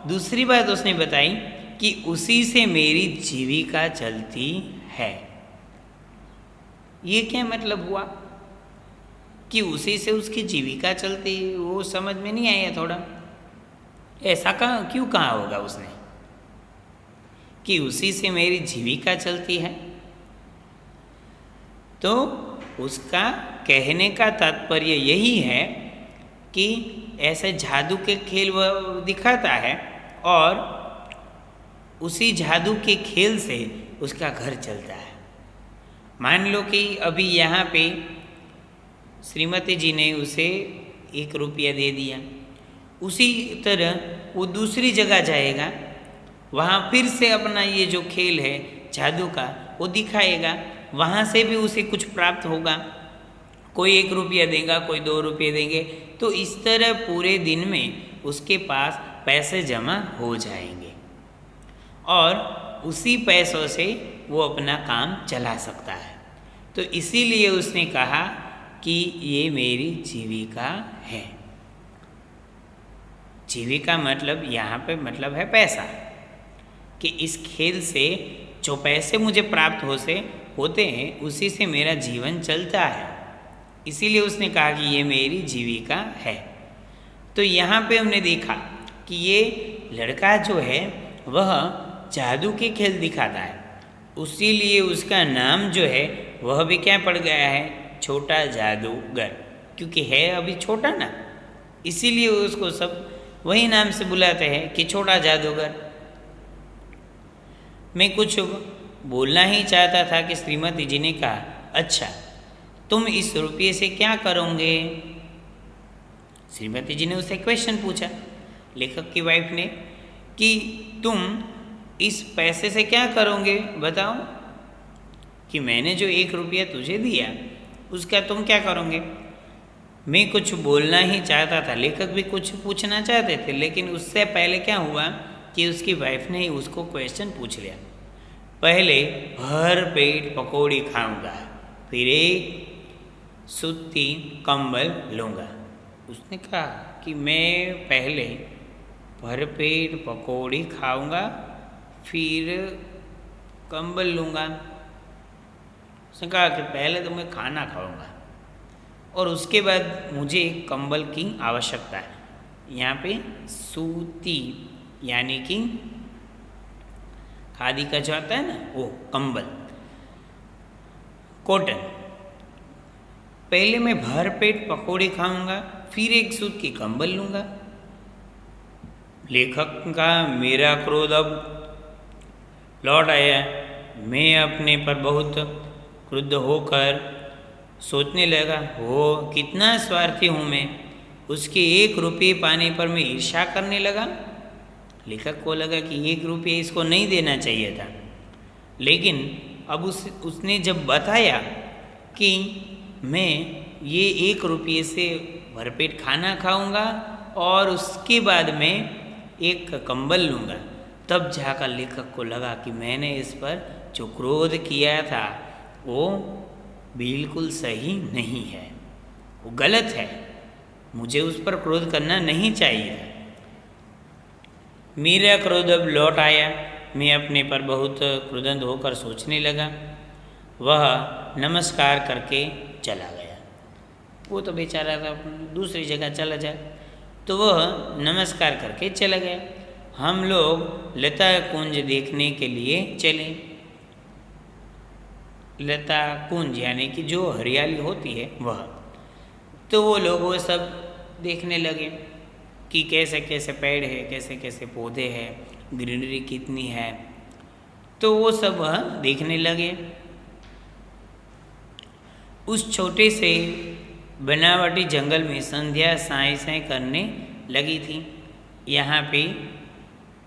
A: दूसरी बात उसने बताई कि उसी से मेरी जीविका चलती है। ये क्या मतलब हुआ कि उसी से उसकी जीविका चलती? वो समझ में नहीं आया थोड़ा। ऐसा क्यों कहा होगा उसने कि उसी से मेरी जीविका चलती है? तो उसका कहने का तात्पर्य यही है कि ऐसे जादू के खेल वह दिखाता है और उसी जादू के खेल से उसका घर चलता है। मान लो कि अभी यहाँ पे श्रीमती जी ने उसे 1 रुपया दे दिया, उसी तरह वो दूसरी जगह जाएगा, वहाँ फिर से अपना ये जो खेल है जादू का वो दिखाएगा, वहाँ से भी उसे कुछ प्राप्त होगा। कोई 1 रुपया देगा, कोई 2 रुपये देंगे, तो इस तरह पूरे दिन में उसके पास पैसे जमा हो जाएंगे और उसी पैसों से वो अपना काम चला सकता है। तो इसीलिए उसने कहा कि ये मेरी जीविका है। जीविका मतलब यहाँ पे मतलब है पैसा, कि इस खेल से जो पैसे मुझे प्राप्त होते हैं उसी से मेरा जीवन चलता है। इसीलिए उसने कहा कि ये मेरी जीविका है। तो यहाँ पे हमने देखा कि ये लड़का जो है वह जादू के खेल दिखाता है, उसीलिए उसका नाम जो है वह भी क्या पड़ गया है, छोटा जादूगर, क्योंकि है अभी छोटा ना, इसीलिए उसको सब वही नाम से बुलाते हैं कि छोटा जादूगर। मैं कुछ बोलना ही चाहता था कि श्रीमती जी ने कहा, अच्छा तुम इस रुपये से क्या करोगे? श्रीमती जी ने उससे क्वेश्चन पूछा, लेखक की वाइफ ने, कि तुम इस पैसे से क्या करोगे बताओ, कि मैंने जो 1 रुपया तुझे दिया उसका तुम क्या करोगे? मैं कुछ बोलना ही चाहता था, लेखक भी कुछ पूछना चाहते थे, लेकिन उससे पहले क्या हुआ कि उसकी वाइफ ने उसको क्वेश्चन पूछ लिया। पहले भर पेट पकौड़ी खाऊंगा, फिर एक सूती कंबल लूँगा। उसने कहा कि मैं पहले भर पेट पकौड़ी खाऊंगा, फिर कंबल लूँगा। उसने कहा कि पहले तो मैं खाना खाऊंगा और उसके बाद मुझे एक कंबल की आवश्यकता है। यहाँ पे सूती यानी कि खादी का जो आता है ना वो कंबल, कॉटन। पहले मैं भर पेट पकौड़ी खाऊंगा, फिर एक सूत की कंबल लूँगा। लेखक का मेरा क्रोध अब लौट आया। मैं अपने पर बहुत क्रुद्ध होकर सोचने लगा, हो कितना स्वार्थी हूँ मैं। उसके 1 रुपये पाने पर मैं ईर्ष्या करने लगा। लेखक को लगा कि 1 रुपये इसको नहीं देना चाहिए था, लेकिन अब उसने जब बताया कि मैं ये 1 रुपये से भरपेट खाना खाऊंगा और उसके बाद में एक कंबल लूँगा, तब जाकर लेखक को लगा कि मैंने इस पर जो क्रोध किया था वो बिल्कुल सही नहीं है, वो गलत है, मुझे उस पर क्रोध करना नहीं चाहिए। मेरा क्रोध अब लौट आया। मैं अपने पर बहुत क्रुदंत होकर सोचने लगा। वह नमस्कार करके चला गया। वो तो बेचारा था दूसरी जगह चला जाए, तो वह नमस्कार करके चला गया। हम लोग लता कुंज देखने के लिए चले। लता कुंज यानी कि जो हरियाली होती है वह, तो वो लोग वो सब देखने लगे कि कैसे कैसे पेड़ है, कैसे कैसे पौधे हैं, ग्रीनरी कितनी है, तो वो सब वह देखने लगे। उस छोटे से बनावटी जंगल में संध्या साएं साएं करने लगी थी। यहाँ पे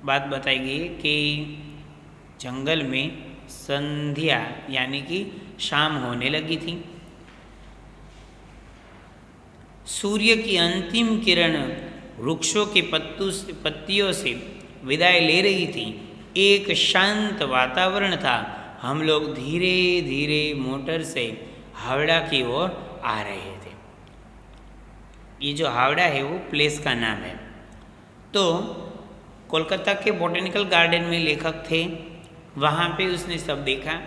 A: बात बताई गई कि जंगल में संध्या यानी कि शाम होने लगी थी। सूर्य की अंतिम किरण वृक्षों के पत्तियों से विदाई ले रही थी। एक शांत वातावरण था। हम लोग धीरे धीरे मोटर से हावड़ा की ओर आ रहे थे। ये जो हावड़ा है वो प्लेस का नाम है। तो कोलकाता के बॉटेनिकल गार्डन में लेखक थे, वहाँ पे उसने सब देखा।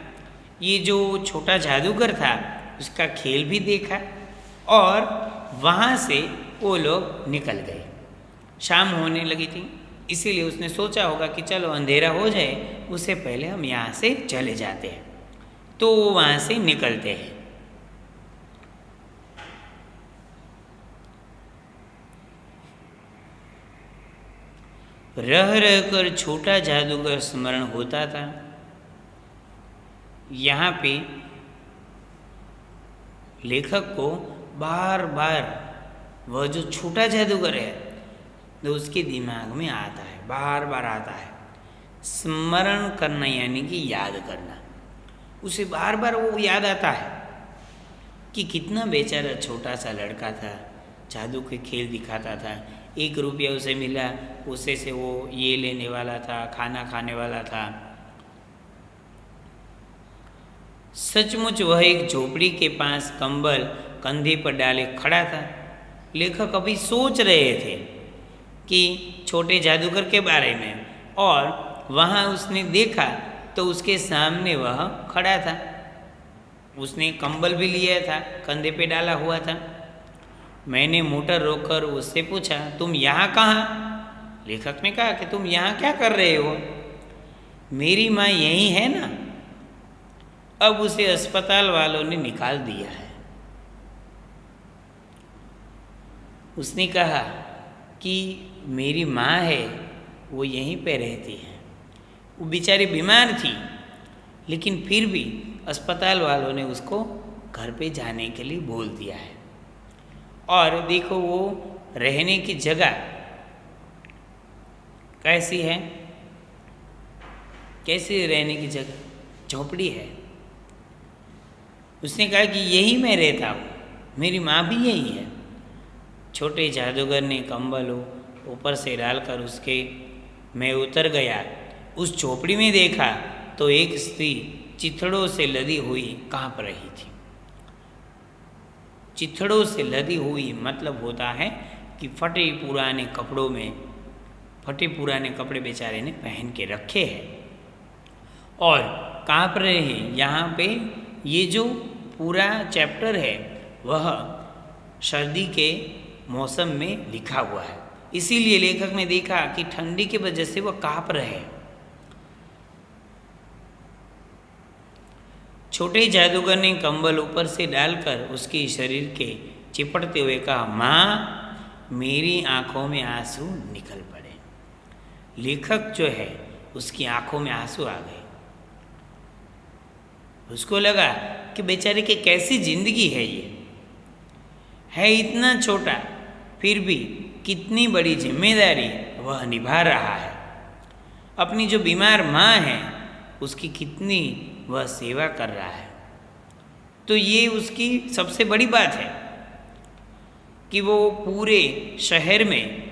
A: ये जो छोटा जादूगर था उसका खेल भी देखा और वहाँ से वो लोग निकल गए। शाम होने लगी थी, इसीलिए उसने सोचा होगा कि चलो अंधेरा हो जाए उससे पहले हम यहाँ से चले जाते हैं। तो वो वहाँ से निकलते हैं। रह रहकर छोटा जादूगर स्मरण होता था। यहाँ पे लेखक को बार बार वह जो छोटा जादूगर है तो उसके दिमाग में आता है, बार बार आता है। स्मरण करना यानी कि याद करना, उसे बार बार वो याद आता है कि कितना बेचारा छोटा सा लड़का था, जादू के खेल दिखाता था। 1 रुपया उसे मिला, उसे से वो ये लेने वाला था, खाना खाने वाला था। सचमुच वह एक झोपड़ी के पास कंबल कंधे पर डाले खड़ा था। लेखक अभी सोच रहे थे कि छोटे जादूगर के बारे में, और वहाँ उसने देखा तो उसके सामने वह खड़ा था। उसने कंबल भी लिया था, कंधे पे डाला हुआ था। मैंने मोटर रोककर उससे पूछा, तुम यहाँ कहाँ? लेखक ने कहा कि तुम यहाँ क्या कर रहे हो? मेरी माँ यहीं है ना। अब उसे अस्पताल वालों ने निकाल दिया है। उसने कहा कि मेरी माँ है, वो यहीं पे रहती है। वो बेचारी बीमार थी, लेकिन फिर भी अस्पताल वालों ने उसको घर पे जाने के लिए बोल दिया है। और देखो वो रहने की जगह कैसी है, कैसी रहने की जगह, झोपड़ी है। उसने कहा कि यही मैं रहता हूँ, मेरी माँ भी यही है। छोटे जादूगर ने कंबल ऊपर से डालकर उसके मैं उतर गया। उस झोपड़ी में देखा तो एक स्त्री चिथड़ों से लदी हुई कांप रही थी। चिथड़ों से लदी हुई मतलब होता है कि फटे पुराने कपड़ों में, फटे पुराने कपड़े बेचारे ने पहन के रखे हैं और कांप रहे हैं। यहाँ पे ये जो पूरा चैप्टर है वह सर्दी के मौसम में लिखा हुआ है, इसीलिए लेखक ने देखा कि ठंडी की वजह से वह कांप रहे हैं। छोटे जादूगर ने कंबल ऊपर से डालकर उसके शरीर के चिपटते हुए कहा, माँ मेरी आंखों में आंसू निकल पड़े। लेखक जो है उसकी आंखों में आंसू आ गए। उसको लगा कि बेचारे की कैसी जिंदगी है, ये है इतना छोटा फिर भी कितनी बड़ी जिम्मेदारी वह निभा रहा है। अपनी जो बीमार माँ है उसकी कितनी वह सेवा कर रहा है। तो ये उसकी सबसे बड़ी बात है कि वो पूरे शहर में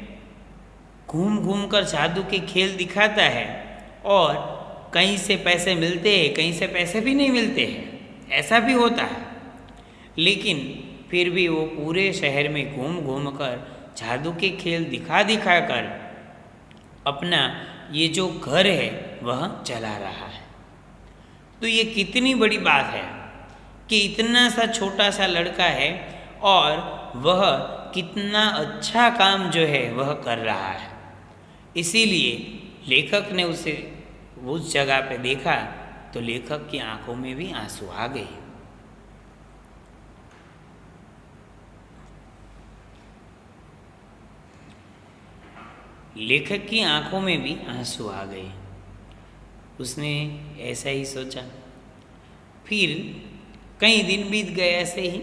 A: घूम घूम कर जादू के खेल दिखाता है और कहीं से पैसे मिलते हैं, कहीं से पैसे भी नहीं मिलते हैं, ऐसा भी होता है। लेकिन फिर भी वो पूरे शहर में घूम घूम कर जादू के खेल दिखा दिखा कर अपना ये जो घर है वह चला रहा है। तो ये कितनी बड़ी बात है कि इतना सा छोटा सा लड़का है और वह कितना अच्छा काम जो है वह कर रहा है। इसीलिए लेखक ने उसे उस जगह पे देखा तो लेखक की आंखों में भी आंसू आ गए। लेखक की आंखों में भी आंसू आ गए। उसने ऐसा ही सोचा। फिर कई दिन बीत गए ऐसे ही।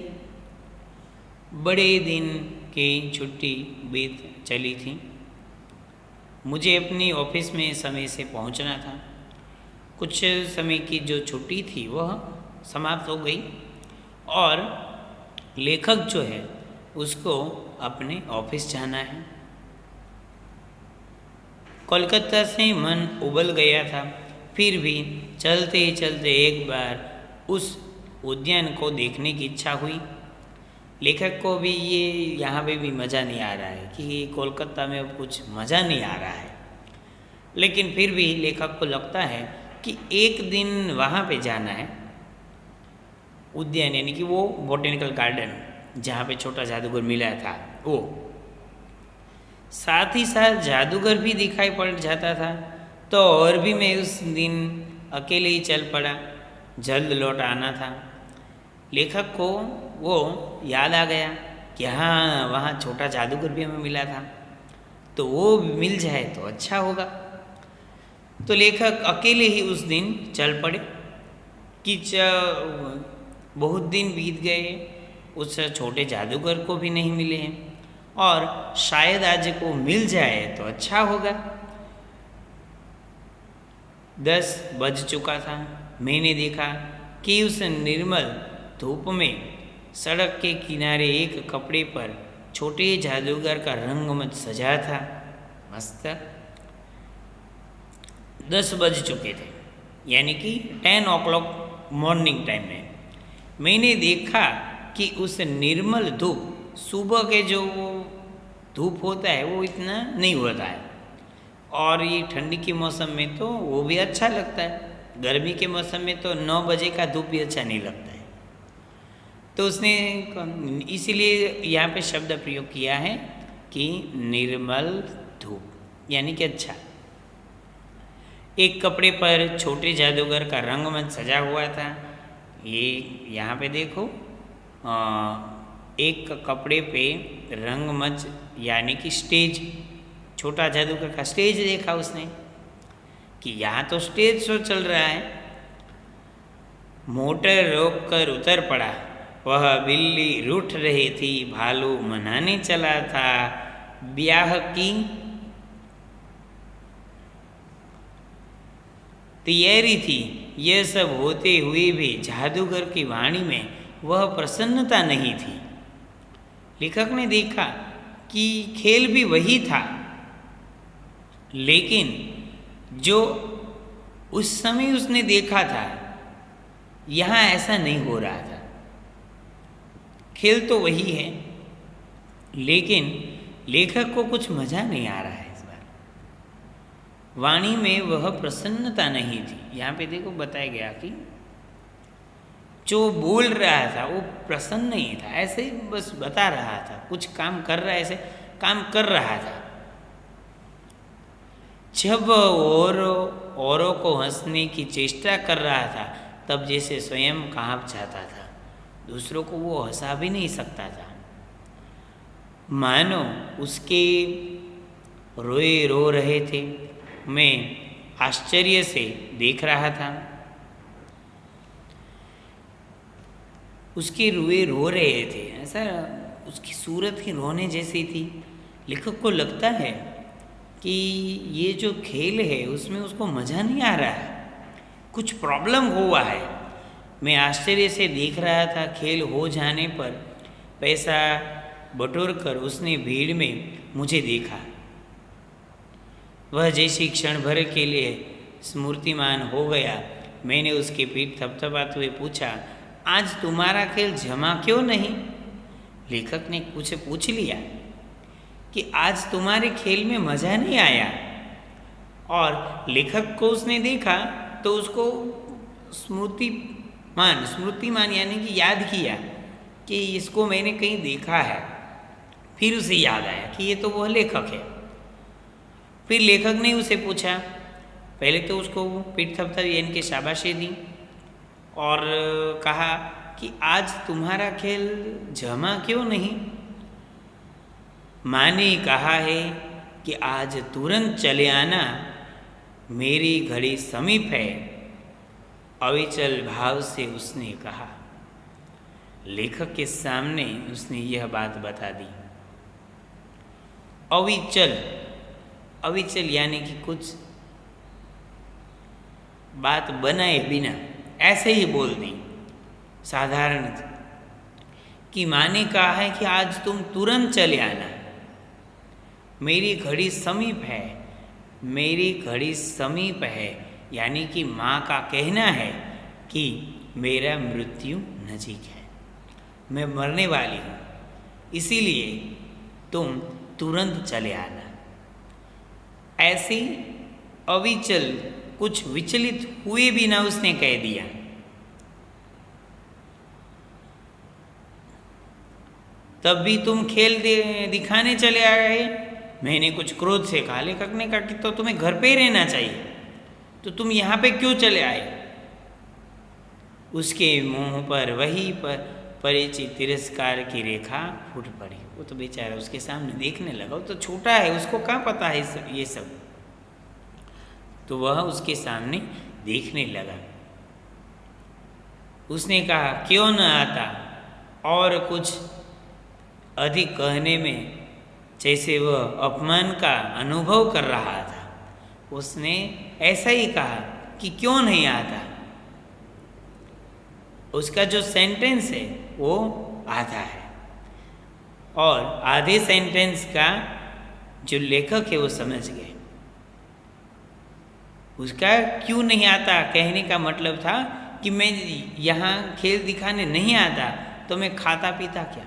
A: बड़े दिन की छुट्टी बीत चली थी। मुझे अपनी ऑफिस में समय से पहुंचना था। कुछ समय की जो छुट्टी थी वह समाप्त हो गई और लेखक जो है उसको अपने ऑफिस जाना है। कोलकाता से मन उबल गया था, फिर भी चलते चलते एक बार उस उद्यान को देखने की इच्छा हुई। लेखक को भी ये यहाँ पे भी मज़ा नहीं आ रहा है कि कोलकाता में अब कुछ मज़ा नहीं आ रहा है, लेकिन फिर भी लेखक को लगता है कि एक दिन वहाँ पे जाना है। उद्यान यानी कि वो बॉटेनिकल गार्डन जहाँ पे छोटा जादूगर मिला था वो, साथ ही साथ जादूगर भी दिखाई पड़ जाता था। तो और भी मैं उस दिन अकेले ही चल पड़ा, जल्द लौट आना था। लेखक को वो याद आ गया कि हाँ वहाँ छोटा जादूगर भी हमें मिला था, तो वो मिल जाए तो अच्छा होगा। तो लेखक अकेले ही उस दिन चल पड़े कि बहुत दिन बीत गए, उस छोटे जादूगर को भी नहीं मिले हैं और शायद आज को मिल जाए तो अच्छा होगा। 10 बज चुका था। मैंने देखा कि उस निर्मल धूप में सड़क के किनारे एक कपड़े पर छोटे जादूगर का रंगमंच सजा था। मस्त। 10 बज चुके थे, यानी कि 10 o'clock मॉर्निंग टाइम में मैंने देखा कि उस निर्मल धूप, सुबह के जो धूप होता है वो इतना नहीं होता है, और ये ठंडी के मौसम में तो वो भी अच्छा लगता है। गर्मी के मौसम में तो 9 बजे का धूप भी अच्छा नहीं लगता है। तो उसने इसीलिए यहाँ पे शब्द प्रयोग किया है कि निर्मल धूप, यानी कि अच्छा। एक कपड़े पर छोटे जादूगर का रंगमंच सजा हुआ था। ये यहाँ पे देखो, एक कपड़े पे रंगमंच यानी कि स्टेज, छोटा जादूगर का स्टेज देखा उसने कि यहाँ तो स्टेज शो चल रहा है। मोटर रोककर उतर पड़ा। वह बिल्ली रूठ रही थी, भालू मनाने चला था, ब्याह की तैयारी थी। यह सब होते हुए भी जादूगर की वाणी में वह प्रसन्नता नहीं थी। लेखक ने देखा कि खेल भी वही था, लेकिन जो उस समय उसने देखा था यहाँ ऐसा नहीं हो रहा था। खेल तो वही है, लेकिन लेखक को कुछ मजा नहीं आ रहा है। इस बार वाणी में वह प्रसन्नता नहीं थी। यहाँ पे देखो बताया गया कि जो बोल रहा था वो प्रसन्न नहीं था, ऐसे ही बस बता रहा था, कुछ काम कर रहा है, ऐसे काम कर रहा था। जब औरों को हंसने की चेष्टा कर रहा था तब जैसे स्वयं कांप जाता था, दूसरों को वो हंसा भी नहीं सकता था। मानो उसके रोए रो रहे थे। मैं आश्चर्य से देख रहा था। उसके रोए रो रहे थे, ऐसा उसकी सूरत ही रोने जैसी थी। लेखक को लगता है कि ये जो खेल है उसमें उसको मज़ा नहीं आ रहा है, कुछ प्रॉब्लम हुआ है। मैं आश्चर्य से देख रहा था। खेल हो जाने पर पैसा बटोर कर उसने भीड़ में मुझे देखा। वह जैसी क्षण भर के लिए स्मृतिमान हो गया। मैंने उसकी पीठ थपथपाते हुए पूछा, आज तुम्हारा खेल जमा क्यों नहीं? लेखक ने कुछ पूछ लिया कि आज तुम्हारे खेल में मज़ा नहीं आया। और लेखक को उसने देखा तो उसको स्मृतिमान यानी कि याद किया कि इसको मैंने कहीं देखा है। फिर उसे याद आया कि ये तो वह लेखक है। फिर लेखक ने उसे पूछा, पहले तो उसको पीठ थपथाई यानी कि शाबाशी दी और कहा कि आज तुम्हारा खेल जमा क्यों नहीं? माँ ने कहा है कि आज तुरंत चले आना, मेरी घड़ी समीप है, अविचल भाव से उसने कहा। लेखक के सामने उसने यह बात बता दी। अविचल यानी कि कुछ बात बनाए बिना ऐसे ही बोल दी साधारण, कि माँ ने कहा है कि आज तुम तुरंत चले आना, मेरी घड़ी समीप है। मेरी घड़ी समीप है यानी कि माँ का कहना है कि मेरा मृत्यु नजीक है, मैं मरने वाली हूँ, इसीलिए तुम तुरंत चले आना। ऐसे अविचल, कुछ विचलित हुए बिना उसने कह दिया। तब भी तुम खेल दिखाने चले आ गए। मैंने कुछ क्रोध से कहा। लेखक ने कहा कि तो तुम्हें घर पे ही रहना चाहिए, तो तुम यहाँ पे क्यों चले आए? उसके मुंह पर वही परिचित तिरस्कार की रेखा फूट पड़ी। वो तो बेचारा उसके सामने देखने लगा, वो तो छोटा है, उसको कहाँ पता है ये सब। तो वह उसके सामने देखने लगा। उसने कहा, क्यों न आता? और कुछ अधिक कहने में जैसे वह अपमान का अनुभव कर रहा था, उसने ऐसा ही कहा कि क्यों नहीं आता। उसका जो सेंटेंस है वो आधा है, और आधे सेंटेंस का जो लेखक है वो समझ गए। उसका क्यों नहीं आता कहने का मतलब था कि मैं यहाँ खेल दिखाने नहीं आता तो मैं खाता पीता क्या,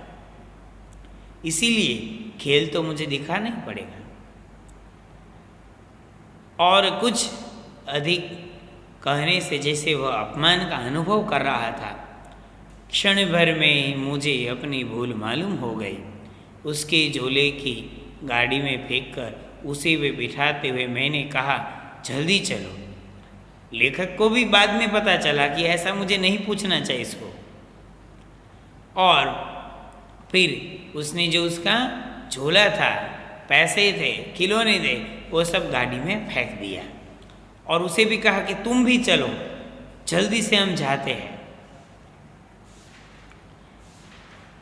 A: इसीलिए खेल तो मुझे दिखाना ही पड़ेगा। और कुछ अधिक कहने से जैसे वह अपमान का अनुभव कर रहा था। क्षण भर में मुझे अपनी भूल मालूम हो गई। उसके झोले की गाड़ी में फेंककर उसे वे बिठाते हुए मैंने कहा, जल्दी चलो। लेखक को भी बाद में पता चला कि ऐसा मुझे नहीं पूछना चाहिए इसको। और फिर उसने जो उसका झोला था, पैसे थे, खिलौने थे, वो सब गाड़ी में फेंक दिया और उसे भी कहा कि तुम भी चलो, जल्दी से हम जाते हैं।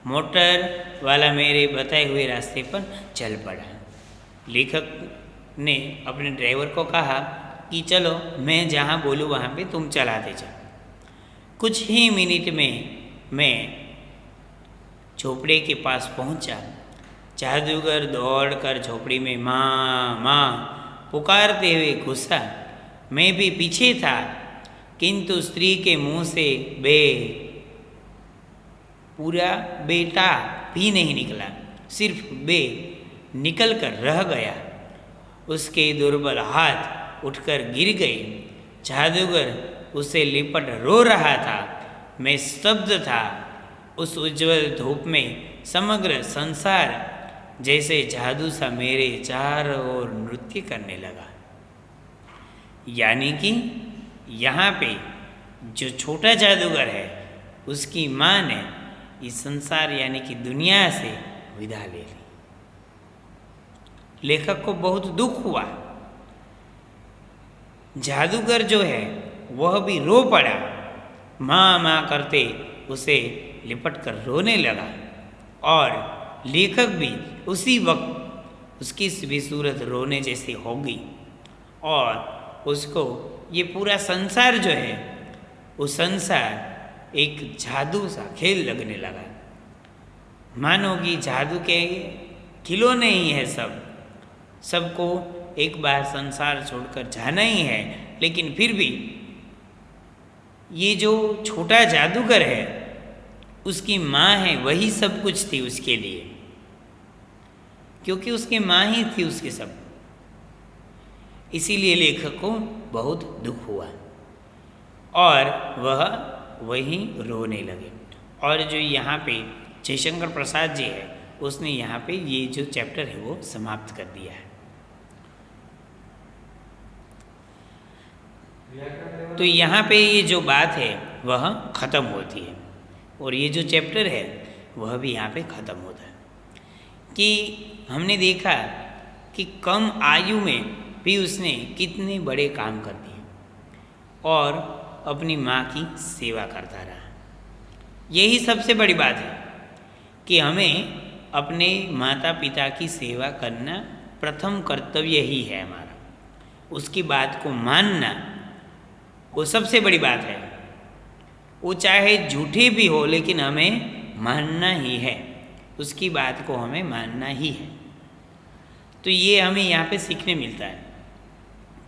A: मोटर वाला मेरे बताए हुए रास्ते पर चल पड़ा। लेखक ने अपने ड्राइवर को कहा कि चलो, मैं जहाँ बोलूँ वहाँ पे तुम चलाते जाओ। कुछ ही मिनट में मैं झोपड़े के पास पहुँचा। जादूगर दौड़कर झोपड़ी में माँ माँ पुकारते हुए घुसा। मैं भी पीछे था, किंतु स्त्री के मुंह से पूरा बेटा भी नहीं निकला, सिर्फ बे निकल कर रह गया। उसके दुर्बल हाथ उठकर गिर गए। जादूगर उसे लिपट रो रहा था। मैं स्तब्ध था। उस उज्जवल धूप में समग्र संसार जैसे जादू सा मेरे चारों ओर नृत्य करने लगा। यानी कि यहाँ पे जो छोटा जादूगर है, उसकी माँ ने इस संसार यानी कि दुनिया से विदा ले ली। लेखक को बहुत दुख हुआ। जादूगर जो है वह भी रो पड़ा। माँ माँ करते उसे लिपट कर रोने लगा, और लेखक भी उसी वक्त उसकी भी सूरत रोने जैसी हो गई, और उसको ये पूरा संसार जो है, वो संसार एक जादू सा खेल लगने लगा। मानो कि जादू के खिलौने ही है सबको एक बार संसार छोड़कर जाना ही है, लेकिन फिर भी ये जो छोटा जादूगर है, उसकी माँ है, वही सब कुछ थी उसके लिए, क्योंकि उसकी माँ ही थी उसके सब। इसीलिए लेखक को बहुत दुख हुआ और वह वहीं रोने लगे। और जो यहाँ पे जयशंकर प्रसाद जी है, उसने यहाँ पे ये जो चैप्टर है वो समाप्त कर दिया है। तो यहाँ पे ये जो बात है वह ख़त्म होती है और ये जो चैप्टर है वह भी यहाँ पे ख़त्म होता है कि हमने देखा कि कम आयु में भी उसने कितने बड़े काम कर दिए और अपनी माँ की सेवा करता रहा। यही सबसे बड़ी बात है कि हमें अपने माता पिता की सेवा करना प्रथम कर्तव्य ही है हमारा। उसकी बात को मानना वो सबसे बड़ी बात है। वो चाहे झूठी भी हो लेकिन हमें मानना ही है, उसकी बात को हमें मानना ही है। तो ये हमें यहाँ पे सीखने मिलता है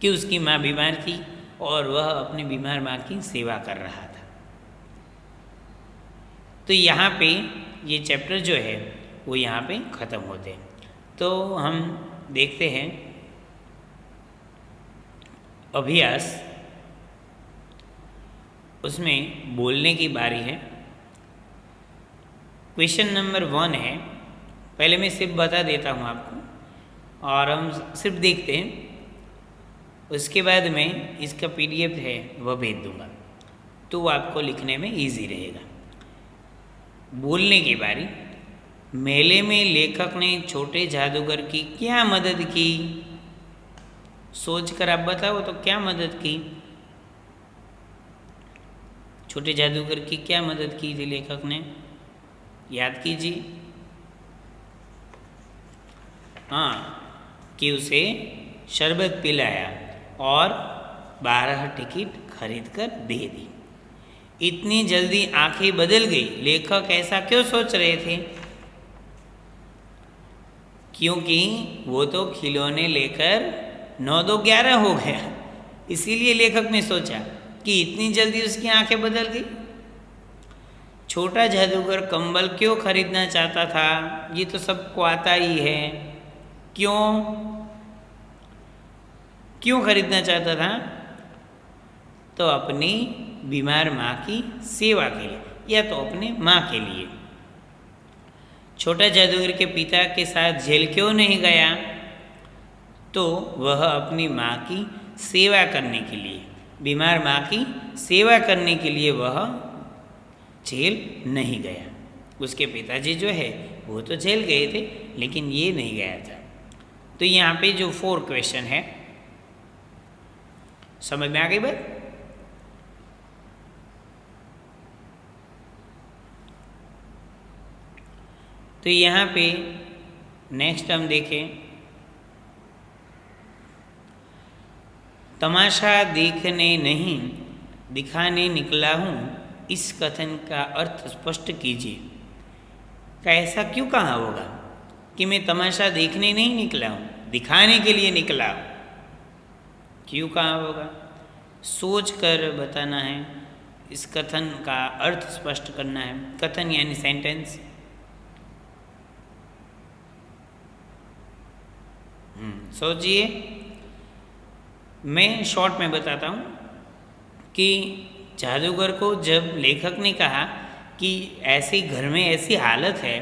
A: कि उसकी माँ बीमार थी और वह अपनी बीमार माँ की सेवा कर रहा था। तो यहाँ पे ये चैप्टर जो है वो यहाँ पे ख़त्म होते हैं। तो हम देखते हैं अभ्यास, उसमें बोलने की बारी है। क्वेश्चन नंबर 1 है, पहले मैं सिर्फ बता देता हूँ आपको और हम सिर्फ देखते हैं, उसके बाद में इसका PDF है वह भेज दूँगा तो वो आपको लिखने में इजी रहेगा। बोलने की बारी। मेले में लेखक ने छोटे जादूगर की क्या मदद की? सोचकर आप बताओ तो क्या मदद की? छोटे जादूगर की क्या मदद की थी लेखक ने? याद कीजिए। हाँ, कि उसे शरबत पिलाया और 12 टिकट खरीद कर दे दी। इतनी जल्दी आंखें बदल गई, लेखक ऐसा क्यों सोच रहे थे? क्योंकि वो तो खिलौने लेकर 9-2-11 हो गया, इसीलिए लेखक ने सोचा कि इतनी जल्दी उसकी आंखें बदल गई। छोटा जादूगर कंबल क्यों खरीदना चाहता था? ये तो सबको आता ही है। क्यों खरीदना चाहता था? तो अपनी बीमार माँ की सेवा के लिए या तो अपने माँ के लिए। छोटा जादूगर के पिता के साथ जेल क्यों नहीं गया? तो वह अपनी माँ की सेवा करने के लिए, बीमार माँ की सेवा करने के लिए वह जेल नहीं गया। उसके पिताजी जो है वो तो जेल गए थे लेकिन ये नहीं गया था। तो यहाँ पे जो 4 क्वेश्चन है, समझ में आ गई बात? तो यहाँ पे नेक्स्ट हम देखें, तमाशा देखने नहीं दिखाने निकला हूँ, इस कथन का अर्थ स्पष्ट कीजिए। का ऐसा क्यों कहा होगा कि मैं तमाशा देखने नहीं निकला हूँ, दिखाने के लिए निकला हूँ? क्यों कहा होगा? सोच कर बताना है, इस कथन का अर्थ स्पष्ट करना है। कथन यानी सेंटेंस। सोचिए, मैं शॉर्ट में बताता हूँ कि जादूगर को जब लेखक ने कहा कि ऐसे घर में ऐसी हालत है,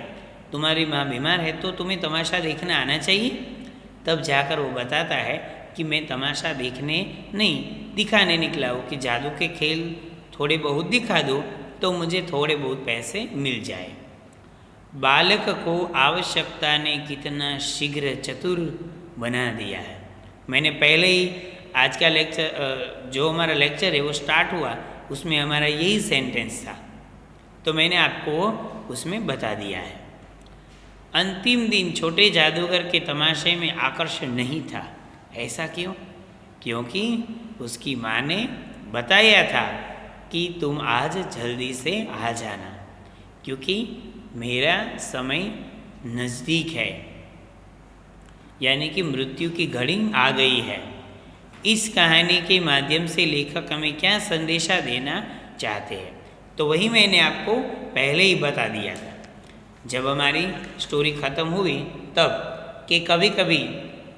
A: तुम्हारी माँ बीमार है तो तुम्हें तमाशा देखने आना चाहिए, तब जाकर वो बताता है कि मैं तमाशा देखने नहीं दिखाने निकला हूँ कि जादू के खेल थोड़े बहुत दिखा दो तो मुझे थोड़े बहुत पैसे मिल जाए। बालक को आवश्यकता ने कितना शीघ्र चतुर बना दिया है। मैंने पहले ही आज का लेक्चर, जो हमारा लेक्चर है वो स्टार्ट हुआ, उसमें हमारा यही सेंटेंस था, तो मैंने आपको उसमें बता दिया है। अंतिम दिन छोटे जादूगर के तमाशे में आकर्षण नहीं था। ऐसा क्यों? क्योंकि उसकी माँ ने बताया था कि तुम आज जल्दी से आ जाना, क्योंकि मेरा समय नज़दीक है, यानी कि मृत्यु की घड़ी आ गई है। इस कहानी के माध्यम से लेखक हमें क्या संदेशा देना चाहते हैं? तो वही मैंने आपको पहले ही बता दिया था जब हमारी स्टोरी ख़त्म हुई तब, कि कभी कभी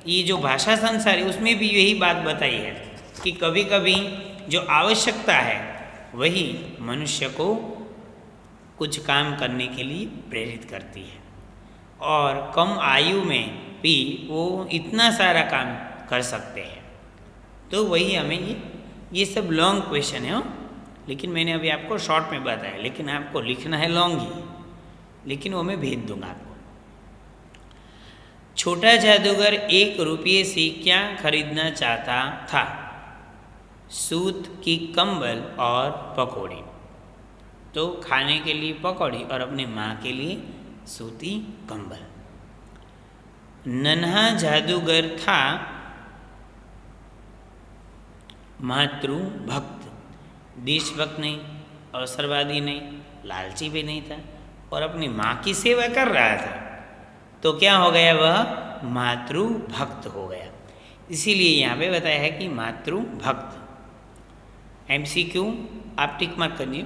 A: ये जो भाषा संसार है उसमें भी यही बात बताई है कि कभी कभी जो आवश्यकता है वही मनुष्य को कुछ काम करने के लिए प्रेरित करती है, और कम आयु में भी वो इतना सारा काम कर सकते हैं। तो वही हमें ये सब लॉन्ग क्वेश्चन है, लेकिन मैंने अभी आपको शॉर्ट में बताया, लेकिन आपको लिखना है लॉन्ग ही, लेकिन वो मैं भेज दूंगा आपको। छोटा जादूगर 1 रुपये से क्या खरीदना चाहता था? सूत की कंबल और पकौड़ी। तो खाने के लिए पकौड़ी और अपने माँ के लिए सूती कंबल। नन्हा जादूगर था मातृभक्त, देशभक्त नहीं, अवसरवादी नहीं, लालची भी नहीं था, और अपनी माँ की सेवा कर रहा था। तो क्या हो गया? वह मातृभक्त हो गया। इसीलिए यहाँ पे बताया है कि मातृभक्त। MCQ आप टिक मार्क करिए।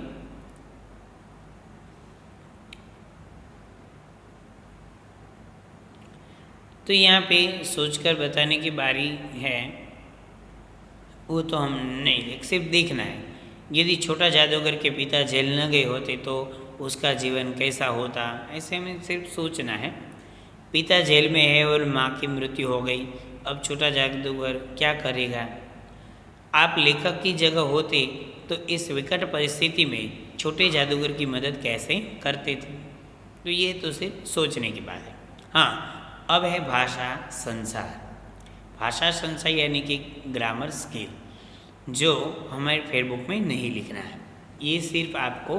A: तो यहाँ पे सोचकर बताने की बारी है, वो तो हम नहीं, सिर्फ देखना है। यदि छोटा जादूगर के पिता जेल न गए होते तो उसका जीवन कैसा होता, ऐसे हमें सिर्फ सोचना है। पिता जेल में है और माँ की मृत्यु हो गई, अब छोटा जादूगर क्या करेगा? आप लेखक की जगह होते तो इस विकट परिस्थिति में छोटे जादूगर की मदद कैसे करते थे? तो ये तो सिर्फ सोचने की बात है। हाँ, अब है भाषा संसार। भाषा संसार यानी कि ग्रामर स्किल, जो हमारे फेयरबुक में नहीं लिखना है, ये सिर्फ आपको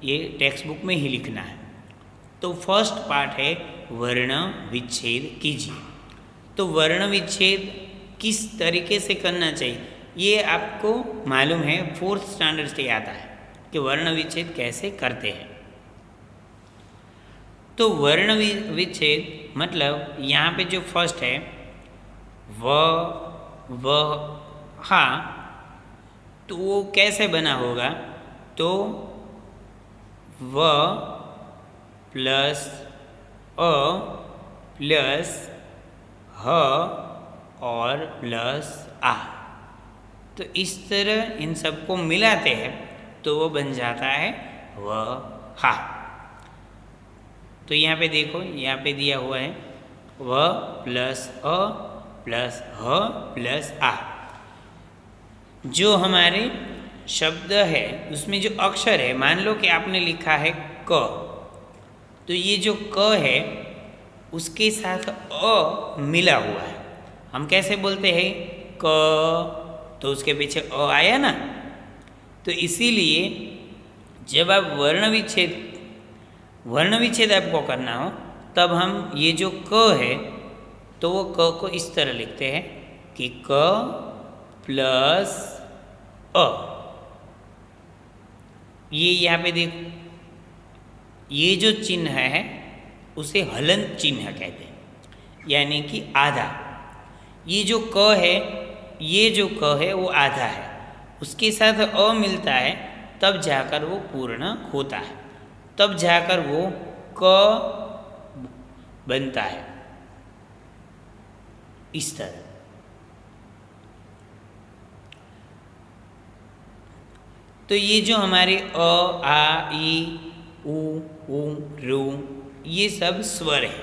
A: ये टेक्स्ट बुक में ही लिखना है। तो फर्स्ट पार्ट है वर्ण विच्छेद कीजिए। तो वर्ण विच्छेद किस तरीके से करना चाहिए ये आपको मालूम है, 4th स्टैंडर्ड से आता है कि वर्ण विच्छेद कैसे करते हैं। तो वर्ण विच्छेद मतलब यहाँ पे जो फर्स्ट है व हा, तो वो कैसे बना होगा? तो व प्लस अ प्लस ह और प्लस आ। तो इस तरह इन सबको मिलाते हैं तो वो बन जाता है व हा। तो यहाँ पे देखो, यहाँ पे दिया हुआ है व प्लस अ प्लस ह प्लस आ। जो हमारे शब्द है उसमें जो अक्षर है, मान लो कि आपने लिखा है क, तो ये जो क है उसके साथ अ मिला हुआ है। हम कैसे बोलते हैं क, तो उसके पीछे अ आया ना। तो इसीलिए जब आप वर्ण विच्छेद आपको करना हो तब हम ये जो क है तो वो क को इस तरह लिखते हैं कि क प्लस अ। ये यहाँ पे देखो, ये जो चिन्ह है उसे हलंत चिन्ह कहते हैं, यानी कि आधा। ये जो क है, ये जो क है वो आधा है, उसके साथ अ मिलता है तब जाकर वो पूर्ण होता है, तब जाकर वो क बनता है इस तरह। तो ये जो हमारे अ आ ई उ रू ये सब स्वर है,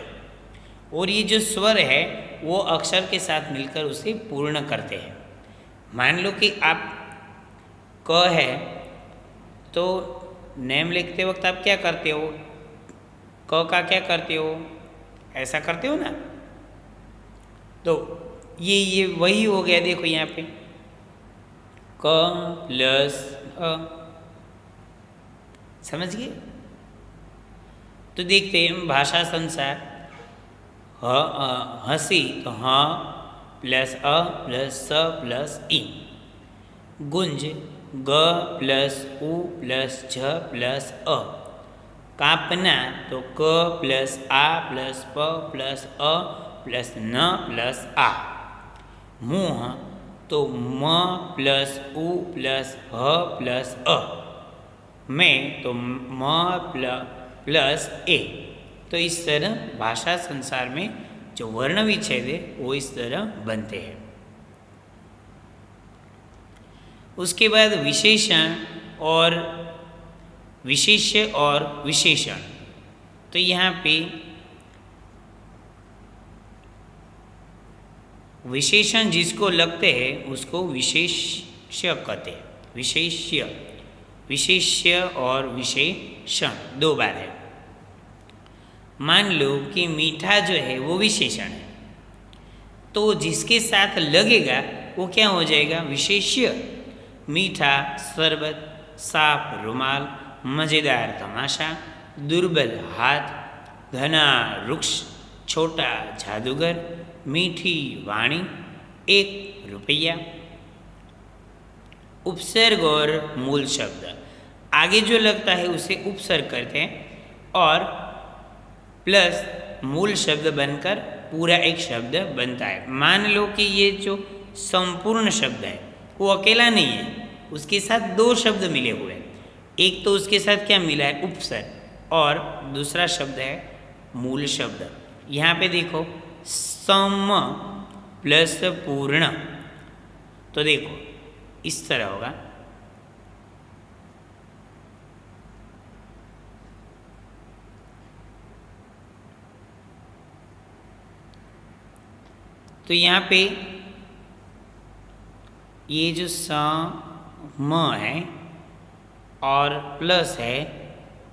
A: और ये जो स्वर है वो अक्षर के साथ मिलकर उसे पूर्ण करते हैं। मान लो कि आप क है तो नेम लिखते वक्त आप क्या करते हो? क का क्या करते हो? ऐसा करते हो ना। तो ये वही हो गया। देखो यहाँ पे क प्लस अ, समझ गए? तो देखते हैं भाषा संसार। हंसी तो ह प्लस अ प्लस स प्लस ई। गुंज ग प्लस उ प्लस झ प्लस अ। कांपना तो क प्लस आ प्लस प प्लस अ प्लस न प्लस आ। मुँह तो म प्लस उ प्लस ह प्लस अ। मैं तो म प्लस ए। तो इस तरह भाषा संसार में जो वर्ण विच्छेद है वो इस तरह बनते हैं। उसके बाद विशेषण और विशेष्य और विशेषण। तो यहाँ पे विशेषण जिसको लगते हैं उसको विशेष्य कहते हैं। विशेष्य, विशेष्य और विशेषण दो बार है। मान लो कि मीठा जो है वो विशेषण है, तो जिसके साथ लगेगा वो क्या हो जाएगा? विशेष्य। मीठा शरबत, साफ रुमाल, मज़ेदार तमाशा, दुर्बल हाथ, घना वृक्ष, छोटा जादूगर, मीठी वाणी, 1 रुपया। उपसर्ग और मूल शब्द, आगे जो लगता है उसे उपसर्ग करते हैं और प्लस मूल शब्द बनकर पूरा एक शब्द बनता है। मान लो कि ये जो संपूर्ण शब्द है वो अकेला नहीं है, उसके साथ 2 शब्द मिले हुए हैं। एक तो उसके साथ क्या मिला है? उपसर्ग, और दूसरा शब्द है मूल शब्द। यहाँ पे देखो सम प्लस पूर्ण, तो देखो इस तरह होगा। तो यहाँ पे ये जो सम है और प्लस है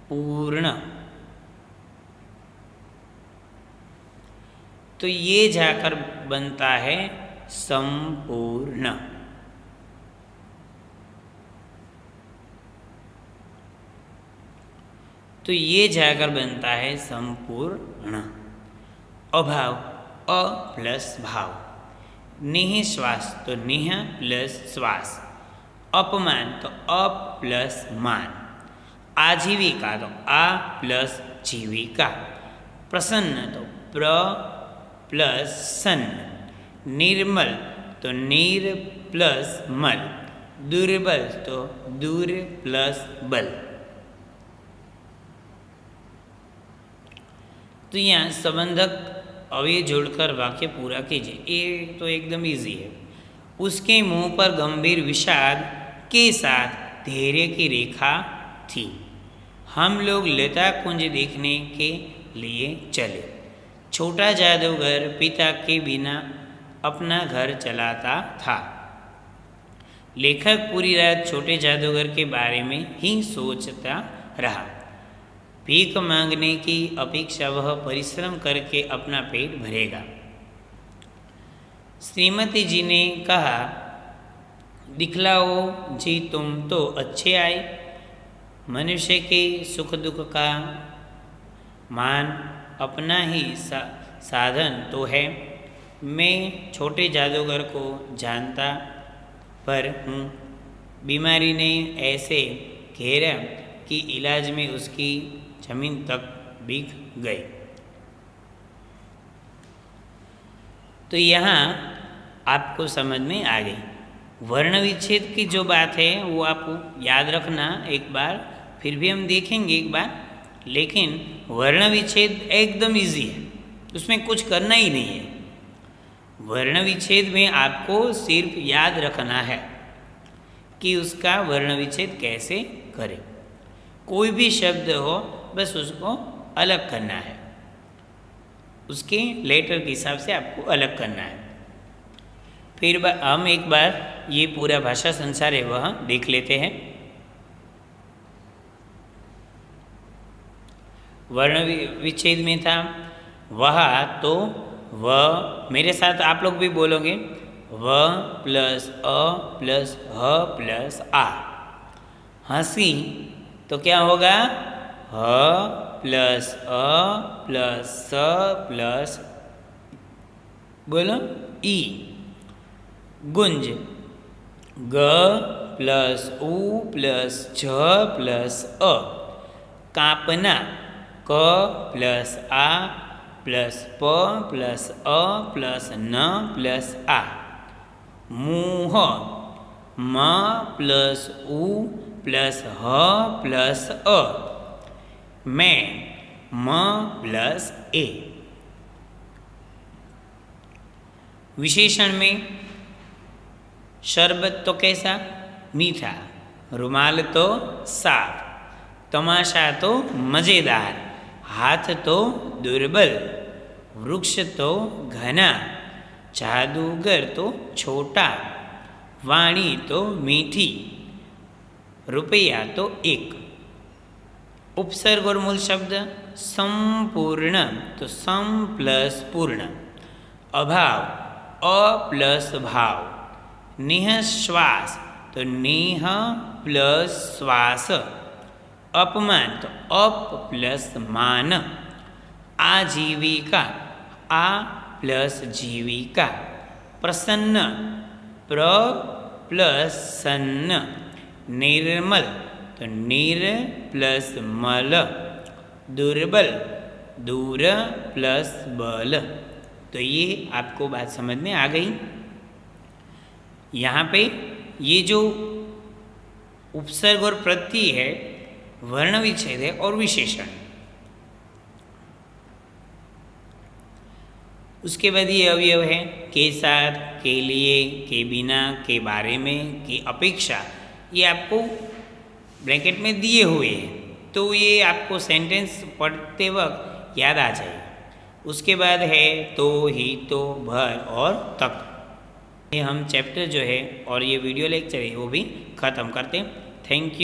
A: पूर्ण, तो ये जाकर बनता है संपूर्ण। तो ये जाकर बनता है संपूर्ण। अभाव, अ प्लस भाव। निःश्वास तो निह प्लस श्वास। अपमान तो अप प्लस मान। आजीविका तो आ प्लस जीविका। प्रसन्न तो प्र प्लस सन्न। निर्मल तो नीर प्लस मल। दुर्बल तो दूर प्लस बल। तो यहाँ संबंधक अवयव जोड़कर वाक्य पूरा कीजिए। ये तो एकदम इजी है। उसके मुंह पर गंभीर विषाद के साथ धैर्य की रेखा थी। हम लोग लता कुंज देखने के लिए चले। छोटा जादूगर पिता के बिना अपना घर चलाता था। लेखक पूरी रात छोटे जादूगर के बारे में ही सोचता रहा। भीख मांगने की अपेक्षा वह परिश्रम करके अपना पेट भरेगा। श्रीमती जी ने कहा, दिखलाओ जी, तुम तो अच्छे आए। मनुष्य के सुख दुख का मान अपना ही साधन तो है। मैं छोटे जादूगर को जानता पर हूँ। बीमारी ने ऐसे घेरा कि इलाज में उसकी जमीन तक बिक गई। तो यहाँ आपको समझ में आ गई। वर्ण विच्छेद की जो बात है वो आपको याद रखना एक बार, फिर भी हम देखेंगे एक बार। लेकिन वर्ण विच्छेद एकदम इजी है, उसमें कुछ करना ही नहीं है। वर्ण विच्छेद में आपको सिर्फ याद रखना है कि उसका वर्ण विच्छेद कैसे करें। कोई भी शब्द हो बस उसको अलग करना है, उसके लेटर के हिसाब से आपको अलग करना है। फिर हम एक बार ये पूरा भाषा संसार है वह देख लेते हैं। वर्ण विच्छेद में था वह, तो वह, मेरे साथ आप लोग भी बोलोगे, व प्लस अ प्लस ह प्लस आ। हंसी तो क्या होगा? ह प्लस अ प्लस स प्लस बोलो ई। गुंज ग प्लस उ प्लस झ प्लस अ। कांपना क प्लस आ प्लस प प्लस अ प्लस न प्लस आ। मुँह म प्लस उ प्लस ह प्लस अ। मैं म प्लस ए। विशेषण में शरबत तो कैसा, मीठा, रुमाल तो साफ, तमाशा तो मज़ेदार, हाथ तो दुर्बल, वृक्ष तो घना, जादूगर तो छोटा, वाणी तो मीठी, रुपया तो एक। उपसर्ग और मूल शब्द संपूर्ण तो सम प्लस पूर्ण, अभाव अ प्लस भाव, निःश्वास तो नेह प्लस श्वास, अपमान तो अप प्लस मान, आजीविका आ प्लस जीविका, प्रसन्न प्र प्लस सन्न, निर्मल तो निर प्लस मल, दुर्बल दूर प्लस बल। तो ये आपको बात समझ में आ गई। यहाँ पे ये जो उपसर्ग और प्रत्यय है, वर्ण विच्छेद है और विशेषण। उसके बाद ये अवयव है के साथ, के लिए, के बिना, के बारे में, के अपेक्षा। ये आपको ब्रैकेट में दिए हुए हैं, तो ये आपको सेंटेंस पढ़ते वक्त याद आ जाए। उसके बाद है तो, ही, तो, भर और तक। ये हम चैप्टर जो है और ये वीडियो लेक्चर है वो भी ख़त्म करते हैं। Thank you.